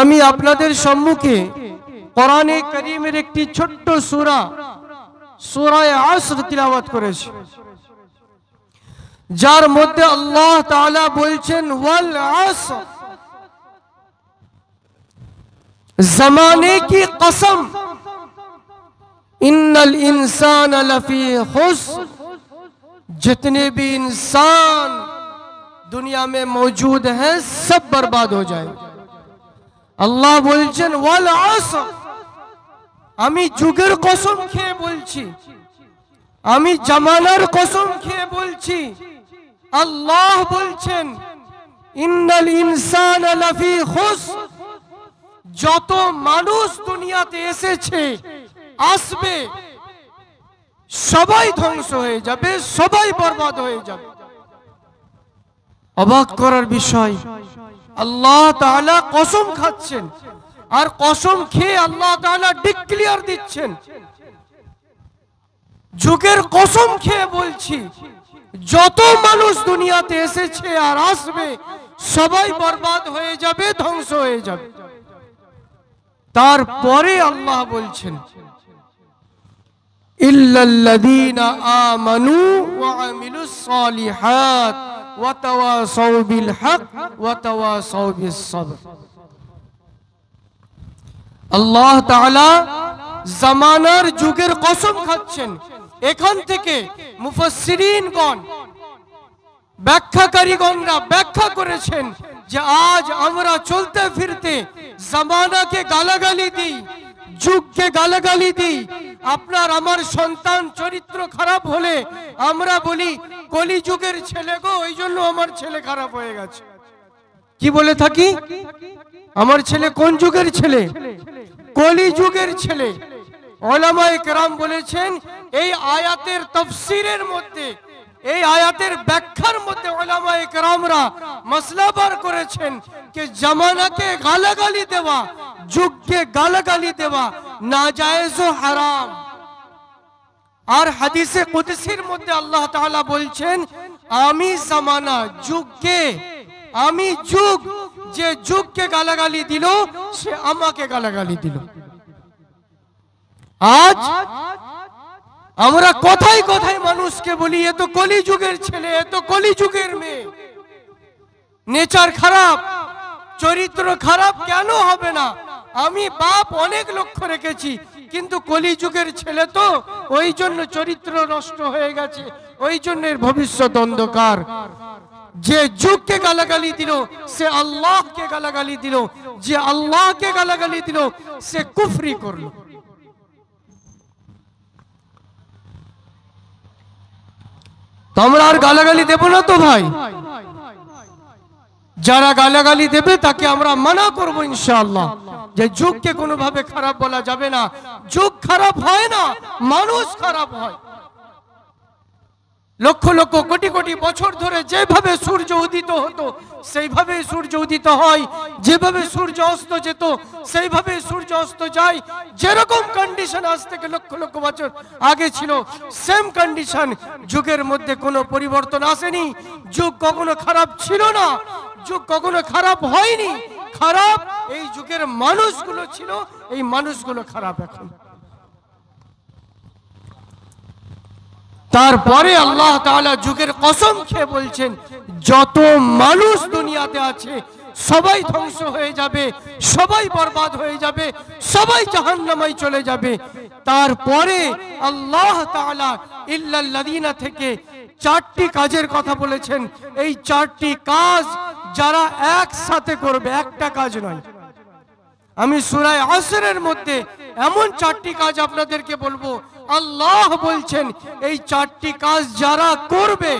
আমি আপনাদের সম্মুখে কোরআনে কারীমের একটি ছোট্ট সূরা সূরা আসর তিলাওয়াত করেছি, যার মধ্যে আল্লাহ তাআলা বলছেন ওয়াল আসর, ज़माने की कसम, इन्नल इंसान लफी खुस्र, जितने भी इंसान दुनिया में मौजूद हैं सब बर्बाद हो जाएंगे। अल्लाह बोलছেন ওয়াল আসর, আমি যুগের কসম খেয়ে বলছি, আমি জামানার কসম খেয়ে বলছি। আল্লাহ বলছেন ইন্নাল ইনসানা লাফি খুসর, যত মানুষ দুনিয়াতে এসেছে আসবে সবাই ধ্বংস হয়ে যাবে, সবাই বরবাদ হয়ে যাবে। অবাক করার বিষয়, আল্লাহ তাআলা কসম খাচ্ছেন, আর কসম খেয়ে আল্লাহ তাআলা ডিক্লেয়ার দিচ্ছেন, যুগের কসম খেয়ে বলছি, যত মানুষ দুনিয়াতে এসেছে আর আসবে সবাই বরবাদ হয়ে যাবে, ধ্বংস হয়ে যাবে। তারপরে আল্লাহ বলছেন ইল্লাল্লাযীনা আমানু ওয়া আমিলুস সালিহাত ওয়া তাওয়াসাউ বিল হক ওয়া তাওয়াসাউ বিস সবর। আল্লাহ তাআলা জামানার যুগের কসম খাচ্ছেন। এখান থেকে মুফাসসিরিনগণ, ব্যাখ্যাকারীগণরা ব্যাখ্যা করেছেন যে আজ আমরা চলতে ফিরতে জামানাকে গালাগালি দিই, যুগকে গালাগালি দিই। আপনার আমার সন্তান চরিত্র খারাপ হলে আমরা বলি কলি যুগের ছেলে গো, ওই জন্য আমার ছেলে খারাপ হয়ে গেছে। কি বলে থাকি? আমার ছেলে কোন যুগের ছেলে? কলি যুগের ছেলে। উলামায়ে কেরাম বলেছেন এই আয়াতের তাফসীরের মধ্যে, এই আয়াতের ব্যাখ্যার মধ্যে উলামায়ে কেরামরা মাসলা বার করেছেন যে জামানাকে গালাগালি দেওয়া, যুগকে গালাগালি দেওয়া নাজায়েজ ও হারাম। আর হাদিসে কুদসির মধ্যে আল্লাহ তাআলা বলছেন আমি জামানা, যুগকে, আমি যুগ, যে যুগকে গালাগালি দিল সে আমাকে গালাগালি দিল। আজ আমরা কোথায় কোথায় মানুষকে বলি এ তো কলি যুগের ছেলে, এ তো কলি যুগের মেয়ে, নেচার খারাপ, চরিত্র খারাপ। কেন হবে না? আমি বাপ অনেক লক্ষ্য রেখেছি, কিন্তু কলি যুগের ছেলে তো, ওই জন্য চরিত্র নষ্ট হয়ে গেছে, ওই জন্য এর ভবিষ্যৎ অন্ধকার। যে যুগকে গালাগালি দিল সে আল্লাহকে গালাগালি দিল, যে আল্লাহকে গালাগালি দিল সে কুফরি করলো। তো আমরা আর গালাগালি দেব না তো ভাই? যারা গালাগালি দেবে তাকে আমরা মানা করব ইনশাআল্লাহ, যে যুগকে কোনোভাবে খারাপ বলা যাবে না। যুগ খারাপ হয় না, মানুষ খারাপ হয়। লক্ষ লক্ষ কোটি কোটি বছর ধরে যেভাবে সূর্য উদিত হতো সেইভাবে সূর্য উদিত হয়, যেভাবে সূর্য অস্ত যেত সেইভাবে সূর্য অস্ত যায়। যেরকম কন্ডিশন আজ থেকে লক্ষ লক্ষ বছর আগে ছিল, সেম কন্ডিশন। যুগের মধ্যে কোনো পরিবর্তন আসেনি। যুগ কখনো খারাপ ছিল না, যুগ কখনো খারাপ হয়নি। খারাপ এই যুগের মানুষগুলো ছিল, এই মানুষগুলো খারাপ এখন। তারপরে আল্লাহ তাআলা যুগের কসম খেয়ে বলছেন যত মানুষ দুনিয়াতে আছে সবাই ধ্বংস হয়ে যাবে, সবাই বরবাদ হয়ে যাবে, সবাই জাহান্নামে চলে যাবে। তারপরে আল্লাহ তাআলা ইল্লাল্লাযীনা থেকে চারটি কাজের কথা বলেছেন। এই চারটি কাজ যারা একসাথে করবে, একটা কাজ নয়। আমি সূরা আসরের মধ্যে এমন চারটি কাজ আপনাদেরকে বলবো। আল্লাহ বলছেন এই চারটি কাজ যারা করবে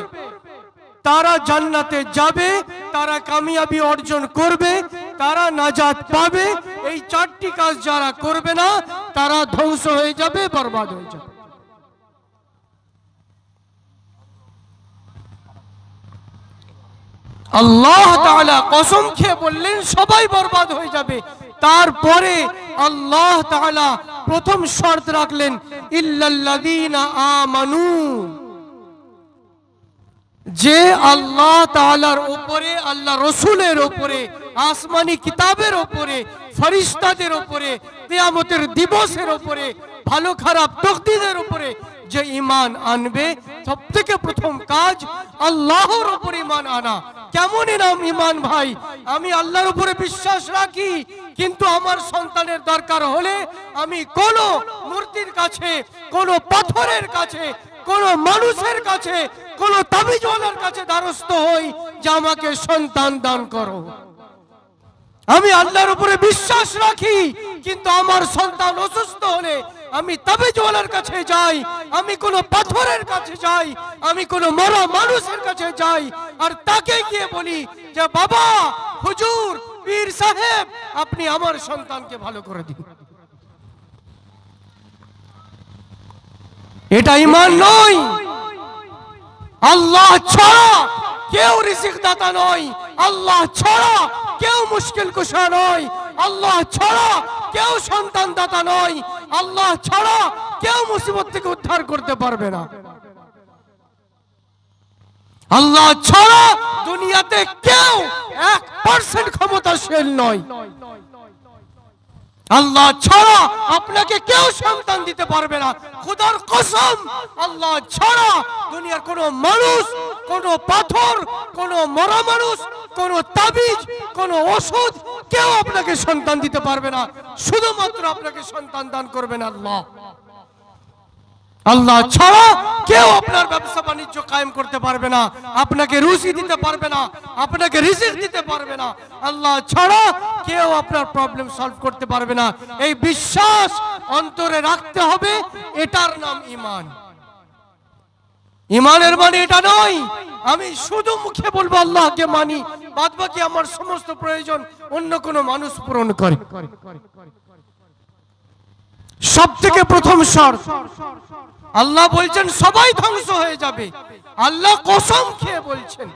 তারা জান্নাতে যাবে, তারা কামিয়াবি অর্জন করবে, তারা নাজাত পাবে। এই চারটি কাজ যারা করবে না তারা ধ্বংস হয়ে যাবে, বরবাদ হয়ে যাবে। আল্লাহ তাআলা কসম খেয়ে বললেন সবাই বরবাদ হয়ে যাবে। তারপরে আল্লাহ তাআলা প্রথম শর্ত রাখলেন ইল্লাল্লাযীনা আমানু, যে আল্লাহ তাআলার উপরে, আল্লাহ রাসূলের উপরে আসমানি কিতাবের উপরে, ফেরেশতাদের উপরে, কিয়ামতের দিবসের উপরে, ভালো খারাপ তাকদীরের উপরে যে ঈমান আনবে, সবথেকে প্রথম কাজ আল্লাহর উপর ঈমান আনা। কেমন নাম ঈমান ভাই? আমি আল্লাহর উপরে বিশ্বাস রাখি, কিন্তু আমার সন্তানের দরকার হলে আমি কোন মূর্তির কাছে, কোন পাথরের কাছে, কোন মানুষের কাছে, কোন তাবিজওয়ালার কাছে দ্বারস্থ হই যে আমাকে সন্তান দান করো। আমি আল্লাহর উপরে বিশ্বাস রাখি, কিন্তু আমার সন্তান অসুস্থ হলে আমি তাবিজওয়ালার কাছে যাই, আমি কোন পাথরের কাছে যাই, আমি কোন মরা মানুষের কাছে যাই, আর তাকে গিয়ে বলি যে বাবা, হুজুর, পীর সাহেব, আপনি আমার সন্তানকে ভালো করে দিন। এটা ঈমান নয়। আল্লাহ ছাড়া কেউ রিজিক দাতা নয়, আল্লাহ ছাড়া কেউ মুশকিল কুশা নয়, আল্লাহ ছাড়া কেউ সন্তান দাতা নয়, আল্লাহ ছাড়া কেউ মুসিবত থেকে উদ্ধার করতে পারবে না। আল্লাহ ছাড়া দুনিয়াতে কেউ 1% ক্ষমতাশীল নয়। আল্লাহ ছাড়া আপনাকে কেউ সন্তান দিতে পারবে না। খোদার কসম, আল্লাহ ছাড়া দুনিয়ার কোন মানুষ, কোন পাথর, কোন মরা মানুষ, কোন তাবিজ, কোন ওষুধ কেউ আপনাকে সন্তান দিতে পারবে না। শুধুমাত্র আপনাকে সন্তান দান করবেন আল্লাহ। আল্লাহ ছাড়া কেউ আপনার ব্যবসা বাণিজ্য কায়েম করতে পারবে না, আপনাকে রুজি দিতে পারবে না, আপনাকে রিজিক দিতে পারবে না। আল্লাহ ছাড়া কেউ আপনার প্রবলেম সলভ করতে পারবে না। এই বিশ্বাস অন্তরে রাখতে হবে, এটার নাম ঈমান। ঈমানের মানে এটা নয় আমি শুধু মুখে বলবো আল্লাহকে মানি, বাদবাকি আমার সমস্ত প্রয়োজন অন্য কোনো মানুষ পূরণ করে। সবথেকে প্রথম শর্ত, আল্লাহ বলছেন সবাই ধ্বংস হয়ে যাবে। আল্লাহ কসম খেয়ে বলছেন।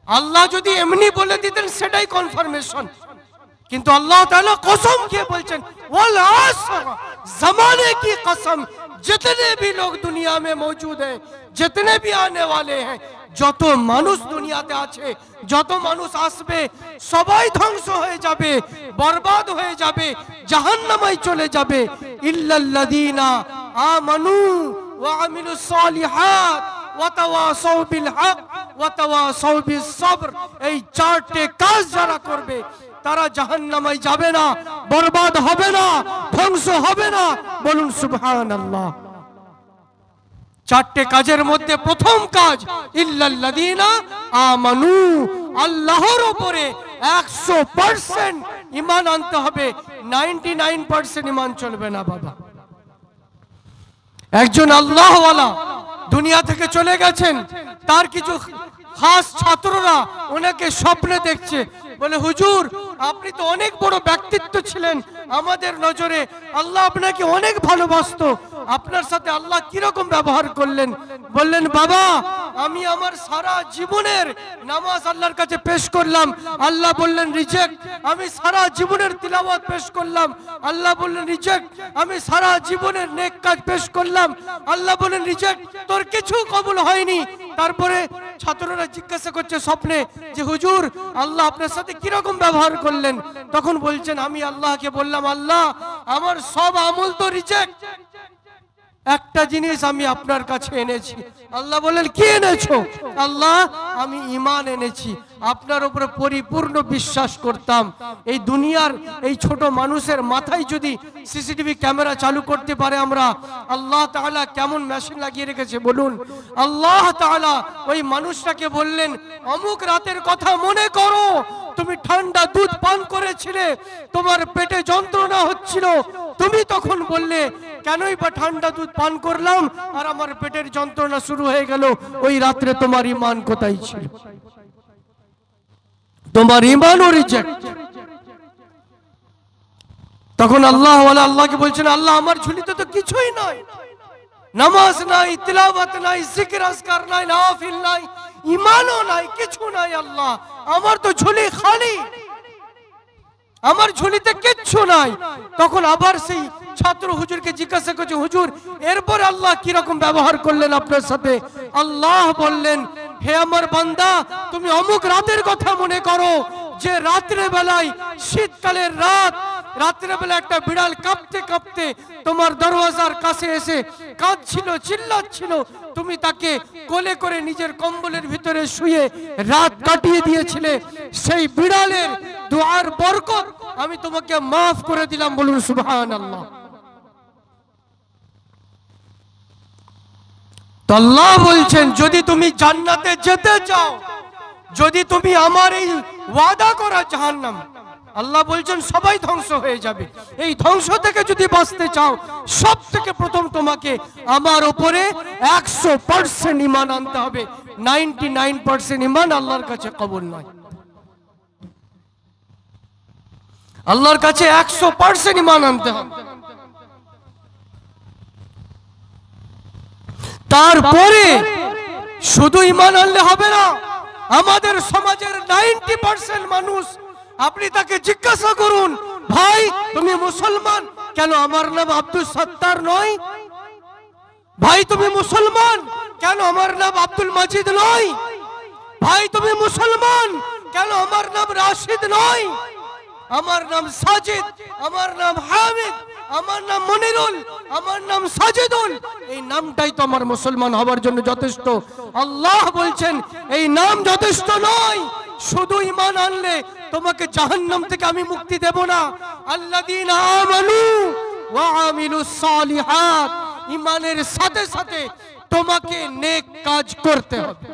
আল্লাহ যদি এমনি বলে দিতেন সেটাই কনফার্মেশন, কিন্তু আল্লাহ তাআলা কসম খেয়ে বলছেন ওয়াল আসর, जमाने की कसम, जितने भी लोग दुनिया में मौजूद हैं, जितने भी आने वाले हैं, যত মানুষ দুনিয়াতে আছে, যত মানুষ আসবে, সবাই ধ্বংস হয়ে যাবে, বরবাদ হয়ে যাবে, জাহান্নামে চলে যাবে। ইল্লাল্লাযীনা আমানু ওয়া আমিলুস সালিহাত ওয়া তাওয়াসাউ বিল হক ওয়া তাওয়াসাউ বিস সবর, এই চারটি কাজ যারা করবে তারা জাহান্নামে যাবে না, বরবাদ হবে না, ধ্বংস হবে না। বলুন সুবহানাল্লাহ। চারটি কাজের মধ্যে প্রথম কাজ ইল্লাল্লাযীনা আমানু, আল্লাহর উপরে 100% ঈমান আনতে হবে। 99% ঈমান চলবে না বাবা। একজন আল্লাহওয়ালা দুনিয়া থেকে চলে গেছেন, তার কিছু খাস ছাত্ররা ওনাকে স্বপ্নে দেখছে, বলে হুজুর আপনি তো অনেক বড় ব্যক্তিত্ব ছিলেন আমাদের নজরে, আল্লাহ আপনাকে অনেক ভালোবাসতো, আপনার সাথে আল্লাহ কিরকম ব্যবহার করলেন? বললেন বাবা, আমি আমার সারা জীবনের নামাজ আল্লাহর কাছে পেশ করলাম, আল্লাহ বললেন রিজেক্ট। আমি সারা জীবনের তিলাওয়াত পেশ করলাম, আল্লাহ বললেন রিজেক্ট। আমি সারা জীবনের নেক কাজ পেশ করলাম, আল্লাহ বললেন রিজেক্ট। তোর কিছু কবুল হয়নি। তারপরে ছাত্ররা জিজ্ঞাসা করছে স্বপ্নে যে হুজুর আল্লাহ আপনার সাথে কিরকম ব্যবহার করলেন? তখন বলছেন আমি আল্লাহকে বললাম আল্লাহ আমার সব আমল তো রিজেক্ট, একটা জিনিস আমি আপনার কাছে এনেছি। আল্লাহ বললেন কি এনেছো? আল্লাহ আমি ঈমান এনেছি, আপনার উপরে পরিপূর্ণ বিশ্বাস করতাম। এই দুনিয়ার এই ছোট মানুষের মাথায় যদি সিসিটিভি ক্যামেরা চালু করতে পারে আমরা, আল্লাহ তাআলা কেমন মেশিন লাগিয়ে রেখেছে বলুন। আল্লাহ তাআলা ওই মানুষটাকে বললেন অমুক রাতের কথা মনে করো, তুমি ঠান্ডা দুধ পান করেছিলে, তোমার পেটে যন্ত্রণা হচ্ছিল, তুমি তখন বললে কেনই বা ঠান্ডা দুধ পান করলাম আর আমার পেটের যন্ত্রণা শুরু হয়ে গেল? ওই রাত্রে তোমার ঈমান কোথায় ছিল? তোমার ঈমানও রিজেক্ট। তখন আল্লাহ আল্লাহকে বলছেন আল্লাহ আমার ঝুলিতে তো কিছুই নাই, নামাজ নাই, তিলাওয়াত নাই, জিকির আজকার নাই, নাফিল নাই, ঈমানও নাই, কিছু নাই। আল্লাহ আমার তো ঝুলি খালি, আমার ঝুলিতে কিচ্ছু নাই। তখন আবার সেই ছাত্র হুজুরকে জিজ্ঞাসা করছে হুজুর এরপর আল্লাহ কি রকম ব্যবহার করলেন আপনার সাথে? আল্লাহ বললেন হে আমার বান্দা তুমি অমুক রাতের কথা মনে করো যে রাত্রে বেলায় শীতকালের রাত্রে বেলা একটা বিড়াল কাঁপতে কাঁপতে তোমার দরওয়াজার কাছে এসে কাঁদছিল, চিল্লাচ্ছিল, তুমি তাকে কোলে করে নিজের কম্বলের ভিতরে শুয়ে রাত কাটিয়ে দিয়েছিলে, সেই বিড়ালের দুআর বরকত আমি তোমাকে মাফ করে দিলাম। বলুন সুবহানাল্লাহ। তো আল্লাহ বলছেন যদি তুমি জান্নাতে যেতে চাও, যদি তুমি আমার এই ওয়াদা করা জাহান্নাম, আল্লাহ বলছেন সবাই ধ্বংস হয়ে যাবে, এই ধ্বংস থেকে যদি বাঁচতে চাও সব থেকে প্রথম তোমাকে আমার উপরে 100% ঈমান আনতে হবে। 99% ঈমান আল্লাহর কাছে কবুল নয়। আল্লাহর কাছে 100% ঈমান আনতে হবে। তারপরে শুধু ঈমান আনলে হবে না। আমাদের সমাজের 90% মানুষ, আপনি তাকে জিজ্ঞাসা করুন, ভাই তুমি মুসলমান কেন? আমার নাম আব্দুল সত্তার নয়। ভাই তুমি মুসলমান কেন? আমার নাম আব্দুল মাজিদ নয়। ভাই তুমি মুসলমান কেন? আমার নাম রাশিদ নয়। আমার নাম সাজিদ, আমার নাম হামিদ, আমার নাম মনিরুল, আমার নাম সাজিদুল। এই নামটাই তো আমার মুসলমান হওয়ার জন্য যথেষ্ট। আল্লাহ বলছেন এই নাম যথেষ্ট নয়, শুধু ঈমান আনলে তোমাকে জাহান্নাম থেকে আমি মুক্তি দেব না। আল্লাযীনা আমানু ওয়া আমিলুস সালিহাত, ঈমানের সাথে সাথে তোমাকে নেক কাজ করতে হবে।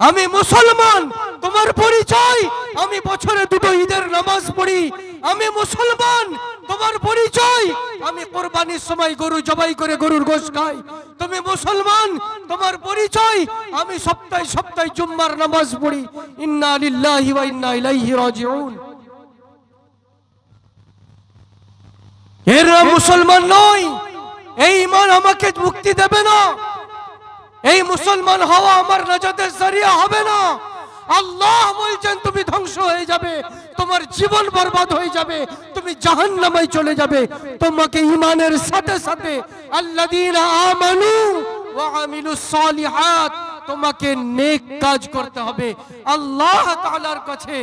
আমি মুসলমান, তোমার পরিচয় আমি বছরে 2 ঈদের নামাজ পড়ি। আমি মুসলমান, তোমার পরিচয় আমি কুরবানির সময় গরু জবাই করে গরুর গোশত খাই। তুমি মুসলমান, তোমার পরিচয় আমি সপ্তাহে সপ্তাহে জুম্মার নামাজ পড়ি। ইন্না লিল্লাহি ওয়া ইন্না ইলাইহি রাজিউন। এরা মুসলমান নয়, এই ঈমান আমাকে মুক্তি দেবে না। এই মুসলমান হওয়া আমার নাজাতের জরিয়া হবে না। আল্লাহ বলছেন তুমি ধ্বংস হয়ে যাবে, তোমার জীবন বরবাদ হয়ে যাবে, তুমি জাহান্নামে চলে যাবে। তোমাকে ঈমানের সাথে সাথে আল্লাযীনা আমানু ওয়া আমিলুস সালিহাত, তোমাকে নেক কাজ করতে হবে। আল্লাহ তাআলার কাছে,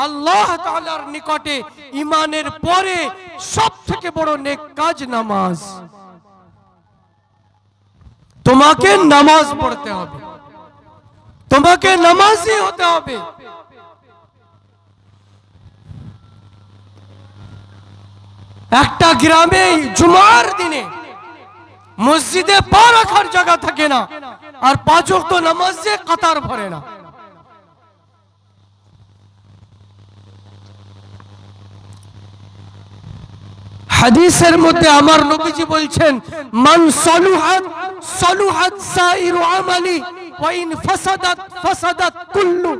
আল্লাহ তাআলার নিকটে ঈমানের পরে সবথেকে বড় নেক কাজ নামাজ। তোমাকে নামাজ পড়তে হবে, তোমাকে নামাজি হতে হবে। একটা গ্রামে জুমার দিনে মসজিদে পা রাখার জায়গা থাকে না, আর 5 ওয়াক্ত নামাজে কাতার ভরে না। হাদিসের মধ্যে আমার নবীজি বলছেন মান সলুহাত সাইরু আমালি ওয়া ইন ফাসাদাত কুল্লু।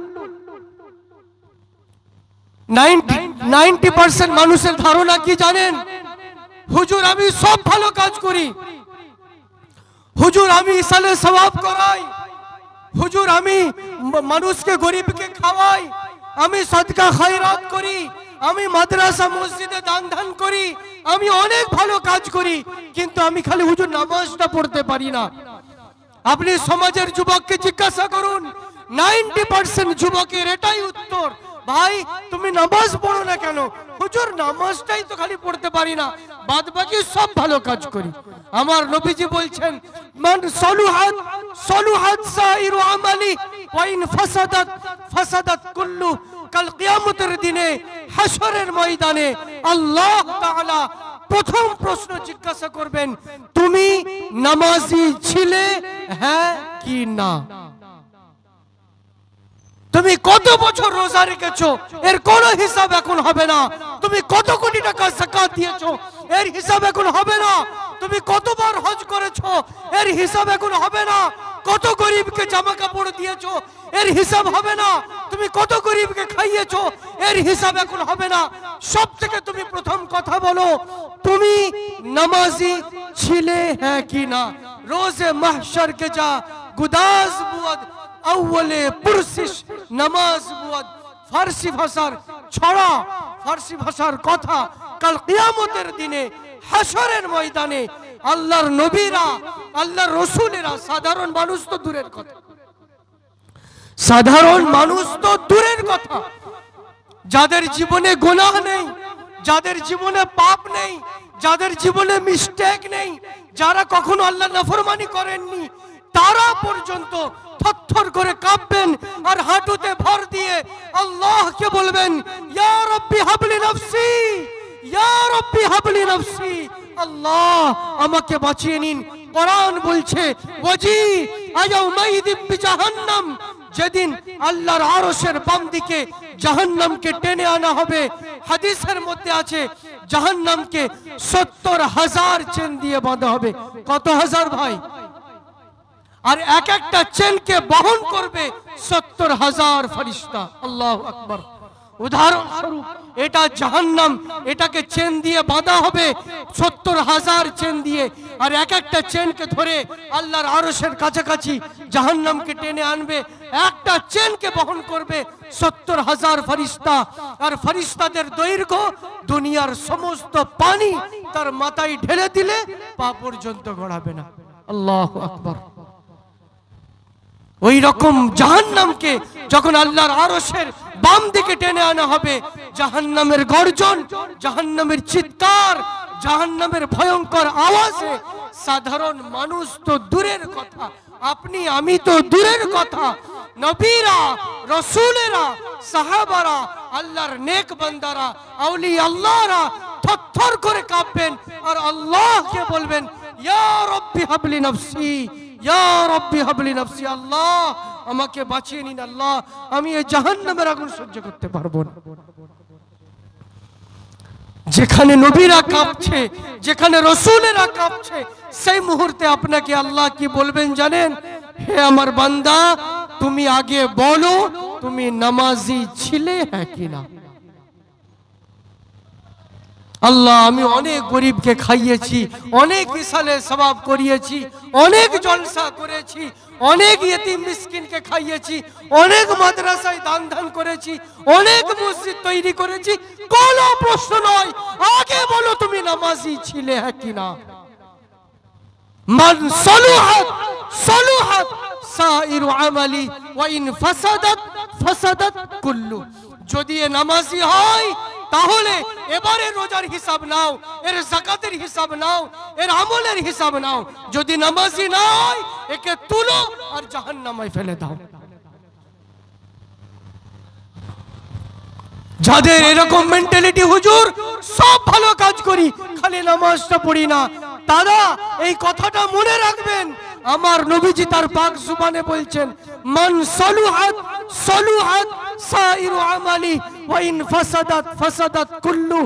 90% মানুষের ধারণা কি জানেন? হুজুর আমি সব ভালো কাজ করি, হুজুর আমি ইসালে সওয়াব করাই, হুজুর আমি মানুষকে গরিবকে খাওয়াই, আমি সদকা খায়রাত করি, আমি মাদ্রাসা মসজিদে দান ধান করি, আমি অনেক ভালো কাজ করি, কিন্তু আমি খালি হুজুর নামাজটা পড়তে পারি না। আপনি সমাজের যুবককে জিজ্ঞাসা করুন, 90% যুবকের এটাই উত্তর, ভাই তুমি নামাজ পড়ো না কেন? হুজুর নামাজটাই তো খালি পড়তে পারি না, বাদ বাকি সব ভালো কাজ করি। আমার নবীজি বলছেন মান সলুহাত সাইরু আমালি ওয়া ইন ফাসাদাত কুল্লু। কাল কিয়ামতের দিনে হাশরের ময়দানে আল্লাহ তাআলা প্রথম প্রশ্ন জিজ্ঞাসা করবেন, তুমি নামাজি ছিলে হ্যাঁ কি না? তুমি কত বছর রোজা রেখেছো এর কোনো হিসাব এখন হবে না। তুমি কত কোটি টাকা যাকাত দিয়েছো এর হিসাব এখন হবে না। তুমি কতবার হজ করেছো এর হিসাব এখন হবে না। কত গরিবকে জামা কাপড় দিয়েছো এর হিসাব হবে না। তুমি কত গরিবকে খাইয়েছো এর হিসাব এখন হবে না। সব থেকে তুমি প্রথম কথা বলো, তুমি নামাজি ছিলে হ্যাঁ কি না? রোজে মাহশর কে যা গুদাজ বুয়াদ আউয়ালে পুরসিশ নামাজ বুয়াদ। ফারসি ভাষার ছড়া, ফারসি ভাষার কথা। কাল কিয়ামতের দিনে হাশরের ময়দানে আল্লাহর নবীরা, আল্লাহর রাসূলেরা, সাধারণ মানুষ তো দূরের কথা, সাধারণ মানুষ তো দূরের কথা, যাদের জীবনে গুনাহ নেই, যাদের জীবনে পাপ নেই, যাদের জীবনে মিস্টেক নেই, যারা কখনো আল্লাহ নাফরমানি করেননি, তারা পর্যন্ত থরথর করে কাঁপবেন আর হাঁটুতে ভর দিয়ে আল্লাহকে বলবেন, ইয়া রাব্বি হাবলি নাফসি, ইয়া রাব্বি হাবলি নাফসি, আল্লাহ আমাকে বাঁচিয়ে নিন। কোরআন বলছে, ওয়াজি আয়াউমাইযিন বিজাহান্নাম, যেদিন আল্লাহর আরশের বাম দিকে জাহান্নামকে টেনে আনা হবে। হাদিসের মধ্যে আছে জাহান্নামকে 70,000 চেন দিয়ে বাঁধা হবে। কত হাজার ভাই? আর এক একটা চেনকে বহন করবে 70,000 ফেরেশতা। আল্লাহু আকবার। উদাহরণস্বরূপ এটা জাহান্নাম, এটাকে চেন দিয়ে বাঁধা হবে 70,000 চেন দিয়ে, আর এক একটা চেনকে ধরে আল্লাহর আরশের কাছাকাছি জাহান্নামকে টেনে আনবে। একটা চেনকে বহন করবে 70,000 ফেরেশতা, আর ফেরেশতাদের দৈর্ঘ্য দুনিয়ার সমস্ত পানি তার মাথায় ঢেলে দিলে পা পর্যন্ত গড়াবে না। আল্লাহু আকবার। ওই রকম জাহান্নামকে যখন আল্লাহর আরশের বাম দিকে টেনে আনা হবে, জাহান্নামের গর্জন, জাহান্নামের চিৎকার, জাহান্নামের ভয়ঙ্কর আওয়াজে সাধারণ মানুষ তো দূরের কথা, আপনি আমি তো দূরের কথা, নবীরা, রাসূলেরা, সাহাবারা, আল্লাহর নেক বান্দারা, আউলিয়া আল্লাহরা থরথর করে কাঁপবেন আর আল্লাহকে বলবেন, ইয়া রাব্বি হাবলি নাফসি, ইয়া রাব্বি হাবলি নাফসি, আল্লাহ আমাকে বাঁচিয়ে নিন, আল্লাহ আমি এই জাহান্নামের আগুন সহ্য করতে পারবো না। যেখানে নবীরা কাঁপছে, যেখানে রাসূলেরা কাঁপছে, সেই মুহূর্তে আপনাকে আল্লাহ কি বলবেন জানেন? হে আমার বান্দা, তুমি আগে বলো তুমি নামাজি ছিলে হ্যাঁ কিনা। আল্লাহ আমি অনেক গরিবকে খাইয়েছি, অনেক ইসালে সওয়াব করিয়েছি, অনেক জলসা করেছি, অনেক ইতিম মিসকিনকে খাইয়েছি, অনেক মাদ্রাসায় দান ধান করেছি, অনেক মসজিদ তৈরি করেছি, কোনো প্রশ্ন নয়, আগে বলো তুমি নামাজি ছিলে হ্যাঁ কিনা। মান সলুহাত সলুহাত সাইরু আমালি ওয়া ইন ফাসাদাত ফাসাদাত কুল্লু। যদি এ নামাজি হয় তাহলে এবারে রোজার হিসাব নাও, এর যাকাতের হিসাব নাও, এর আমলের হিসাব নাও। যদি নামাজি না হয় একে তুলো আর জাহান্নামে ফেলে দাও। যাদের এরকম মেন্টালিটি, হুজুর সব ভালো কাজ করি খালি নামাজটা পড়ি না, তারা এই কথাটা মনে রাখবেন। আমার নবীজি তার পাক জুবানে বলছেন, মান সলুহাত সলুহাত সাইরু আমালি ওয়া ইন ফাসাদাত ফাসাদাত কুল্লু।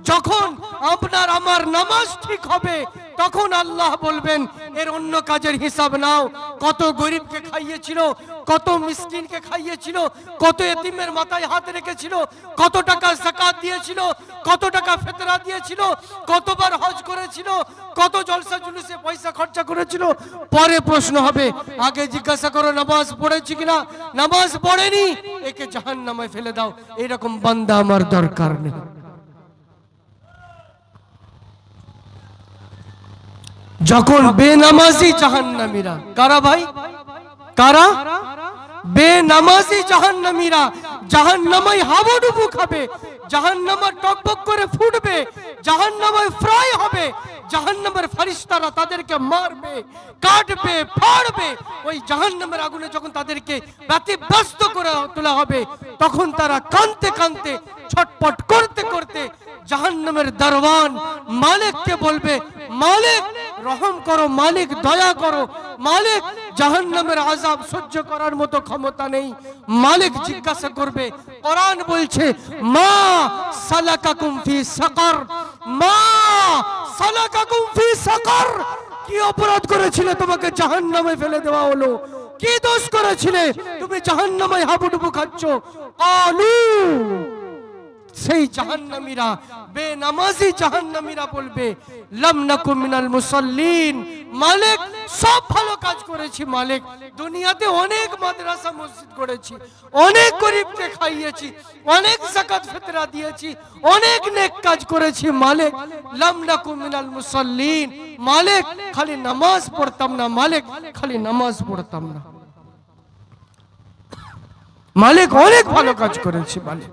যখন আপনার আমার নামাজ ঠিক হবে তখন আল্লাহ বলবেন এর অন্য কাজের হিসাব নাও। কত গরিবকে খাইয়েছিল, কত মিসকিনকে খাইয়েছিল, কত এতিমের মাথায় হাত রেখেছিল, কত টাকা যাকাত দিয়েছিল, কত টাকা ফিতরা দিয়েছিল, কতবার হজ করেছিল, কত জলসা জুলুসে পয়সা খরচা করেছিল। পরে প্রশ্ন হবে, আগে জিজ্ঞাসা করো নামাজ পড়েছি কিনা, নামাজ পড়েনি একে জাহান্নামে ফেলে দাও। এরকম বান্দা আমার দরকার নেই। যখন বেনামাজি জাহান্নামীরা, কারা ভাই কারা? বেনামাজি জাহান্নামীরা জাহান্নামে হাবুডুবু খাবে, জাহান্নামে টকবক করে ফুটবে, জাহান্নামে ফ্রাই হবে, জাহান্নামের ফেরেশতারা তাদেরকে মারবে, কাটবে, ফাড়বে। ওই জাহান্নামের আগুনে যখন তাদেরকে ব্যতিব্যস্ত করে তোলা হবে তখন তারা কাঁদতে কাঁদতে, ছটপট করতে করতে জাহান্নামের দরওয়ান মালিককে বলবে, মালিক রহম করো, মালিক দয়া করো, মালিক জাহান্নামের আযাব সহ্য করার মতো ক্ষমতা নেই। মালিক জিজ্ঞাসা করবে, কোরআন বলছে, মা সালাকাকুম ফি সাকার, মা সালাকাকুম ফি সাকার। কি অপরাধ করেছিলে তোমাকে জাহান্নামে ফেলে দেওয়া হলো? কি দোষ করেছিলে তুমি জাহান্নামে হাবুডুবু খাচ্ছ? আলু সেই জাহান্নামীরা, বেনামাজি জাহান্নামীরা বলবে, লাম নাকু মিনাল মুসাল্লিন। মালিক সব ভালো কাজ করেছি, মালিক দুনিয়াতে অনেক মাদ্রাসা মসজিদ করেছি, অনেক গরিবকে খাইয়েছি, অনেক যাকাত ফিতরা দিয়েছি, অনেক নেক কাজ করেছি, মালিক লাম নাকু মিনাল মুসাল্লিন। মালিক খালি নামাজ পড়তাম না, মালিক খালি নামাজ পড়তাম না, মালিক অনেক ভালো কাজ করেছি, মালিক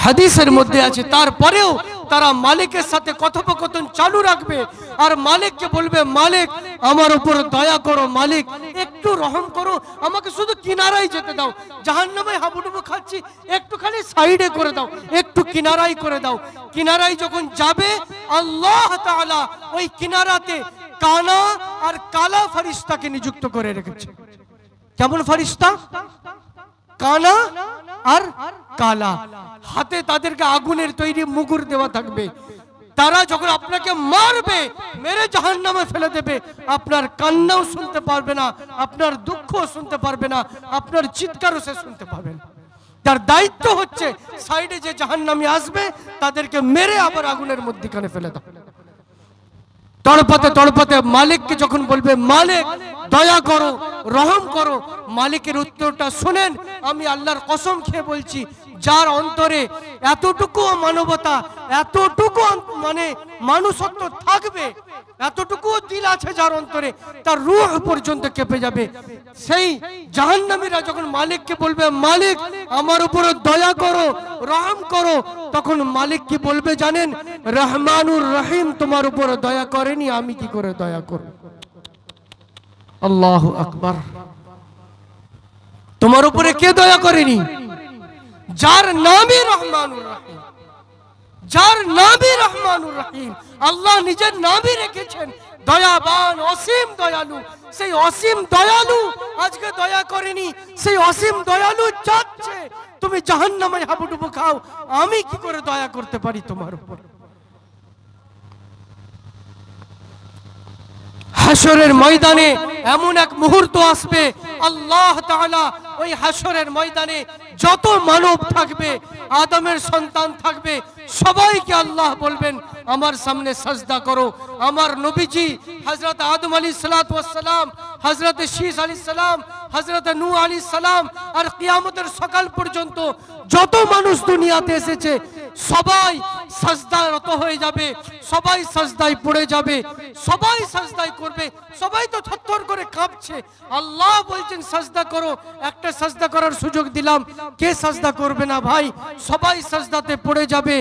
হাদিসের মধ্যে আছে। তারপরেও তারা মালিকের সাথে কথোপকথন চালু রাখবে আর মালিককে বলবে, মালিক আমার উপর দয়া করো, মালিক একটু রহম করো, আমাকে শুধু কিনারায় যেতে দাও, জাহান্নামে হাবুডুবু খাচ্ছি, একটুখানি সাইডে করে দাও, একটু কিনারায় করে দাও। কিনারায় যখন যাবে, আল্লাহ তাআলা ওই কিনারাতে কানা আর কালা ফেরেশতাকে নিযুক্ত করে রেখেছে। কেমন ফেরেশতা? কানা আর কালা। হাতে তাদেরকে আগুনের তৈরি মুগুর দেওয়া থাকবে। তারা যখন আপনাকে মারবে, মেরে জাহান্নামে ফেলে দেবে, আপনার কান্নাও শুনতে পারবে না, আপনার দুঃখও শুনতে পারবে না, আপনার চিৎকারও সে শুনতে পাবে না। তার দায়িত্ব হচ্ছে সাইডে যে জাহান্নামী আসবে তাদেরকে মেরে আবার আগুনের মধ্যখানে ফেলে দাও। তড়পাতে তড়পাতে মালিককে যখন বলবে, মালিক দয়া করো, রহম করো, মালিকের উত্তরটা শুনেন। আমি আল্লাহর কসম খেয়ে বলছি, যার অন্তরে এতটুকু মানবতা, এতটুকু মানে মানুষত্ব থাকবে, এতটুকু দিল আছে যার অন্তরে, তার রূহ পর্যন্ত কেঁপে যাবে। সেই জাহান্নামীরা যখন মালিককে বলবে, মালিক আমার উপর দয়া করো, রহম করো, তখন মালিক কি বলবে জানেন? রহমানুর রহিম তোমার উপর দয়া করেনি, আমি কি করে দয়া করব? আল্লাহু আকবার। তোমার উপরে কে দয়া করেনি? যার নামই রহমানুর রহিম, যার নামই রহমানুর রহিম, আল্লাহ নিজের নামই রেখেছেন দয়াবান, অসীম দয়ালু। সেই অসীম দয়ালু আজকে দয়া করেনি, সেই অসীম দয়ালু চাচ্ছে তুমি জাহান্নামে হাবুডুবু খাও, আমি কি করে দয়া করতে পারি তোমার উপর? হাশরের ময়দানে এমন এক মুহূর্ত আসবে, আল্লাহ তাআলা ওই হাশরের ময়দানে যত মানব থাকবে, আদমের সন্তান থাকবে, সবাইকে আল্লাহ বলবেন আমার সামনে সাজদা করো। আমার নবীজি হযরত আদম আলাইহিস সালাতু ওয়াস সালাম, হযরত শীস আলাইহিস সালাম, হযরত নূহ আলাইহিস সালাম আর কিয়ামতের সকাল পর্যন্ত যত মানুষ দুনিয়াতে এসেছে সবাই সাজদারত হয়ে যাবে, সবাই সাজদায় পড়ে যাবে, সবাই সাজদায় করবে। সবাই তো থরথর করে কাঁপছে। আল্লাহ বলছেন সাজদা করো, একটা সাজদা করার সুযোগ দিলাম, কে সাজদা করবে না ভাই? সবাই সাজদাতে পড়ে যাবে।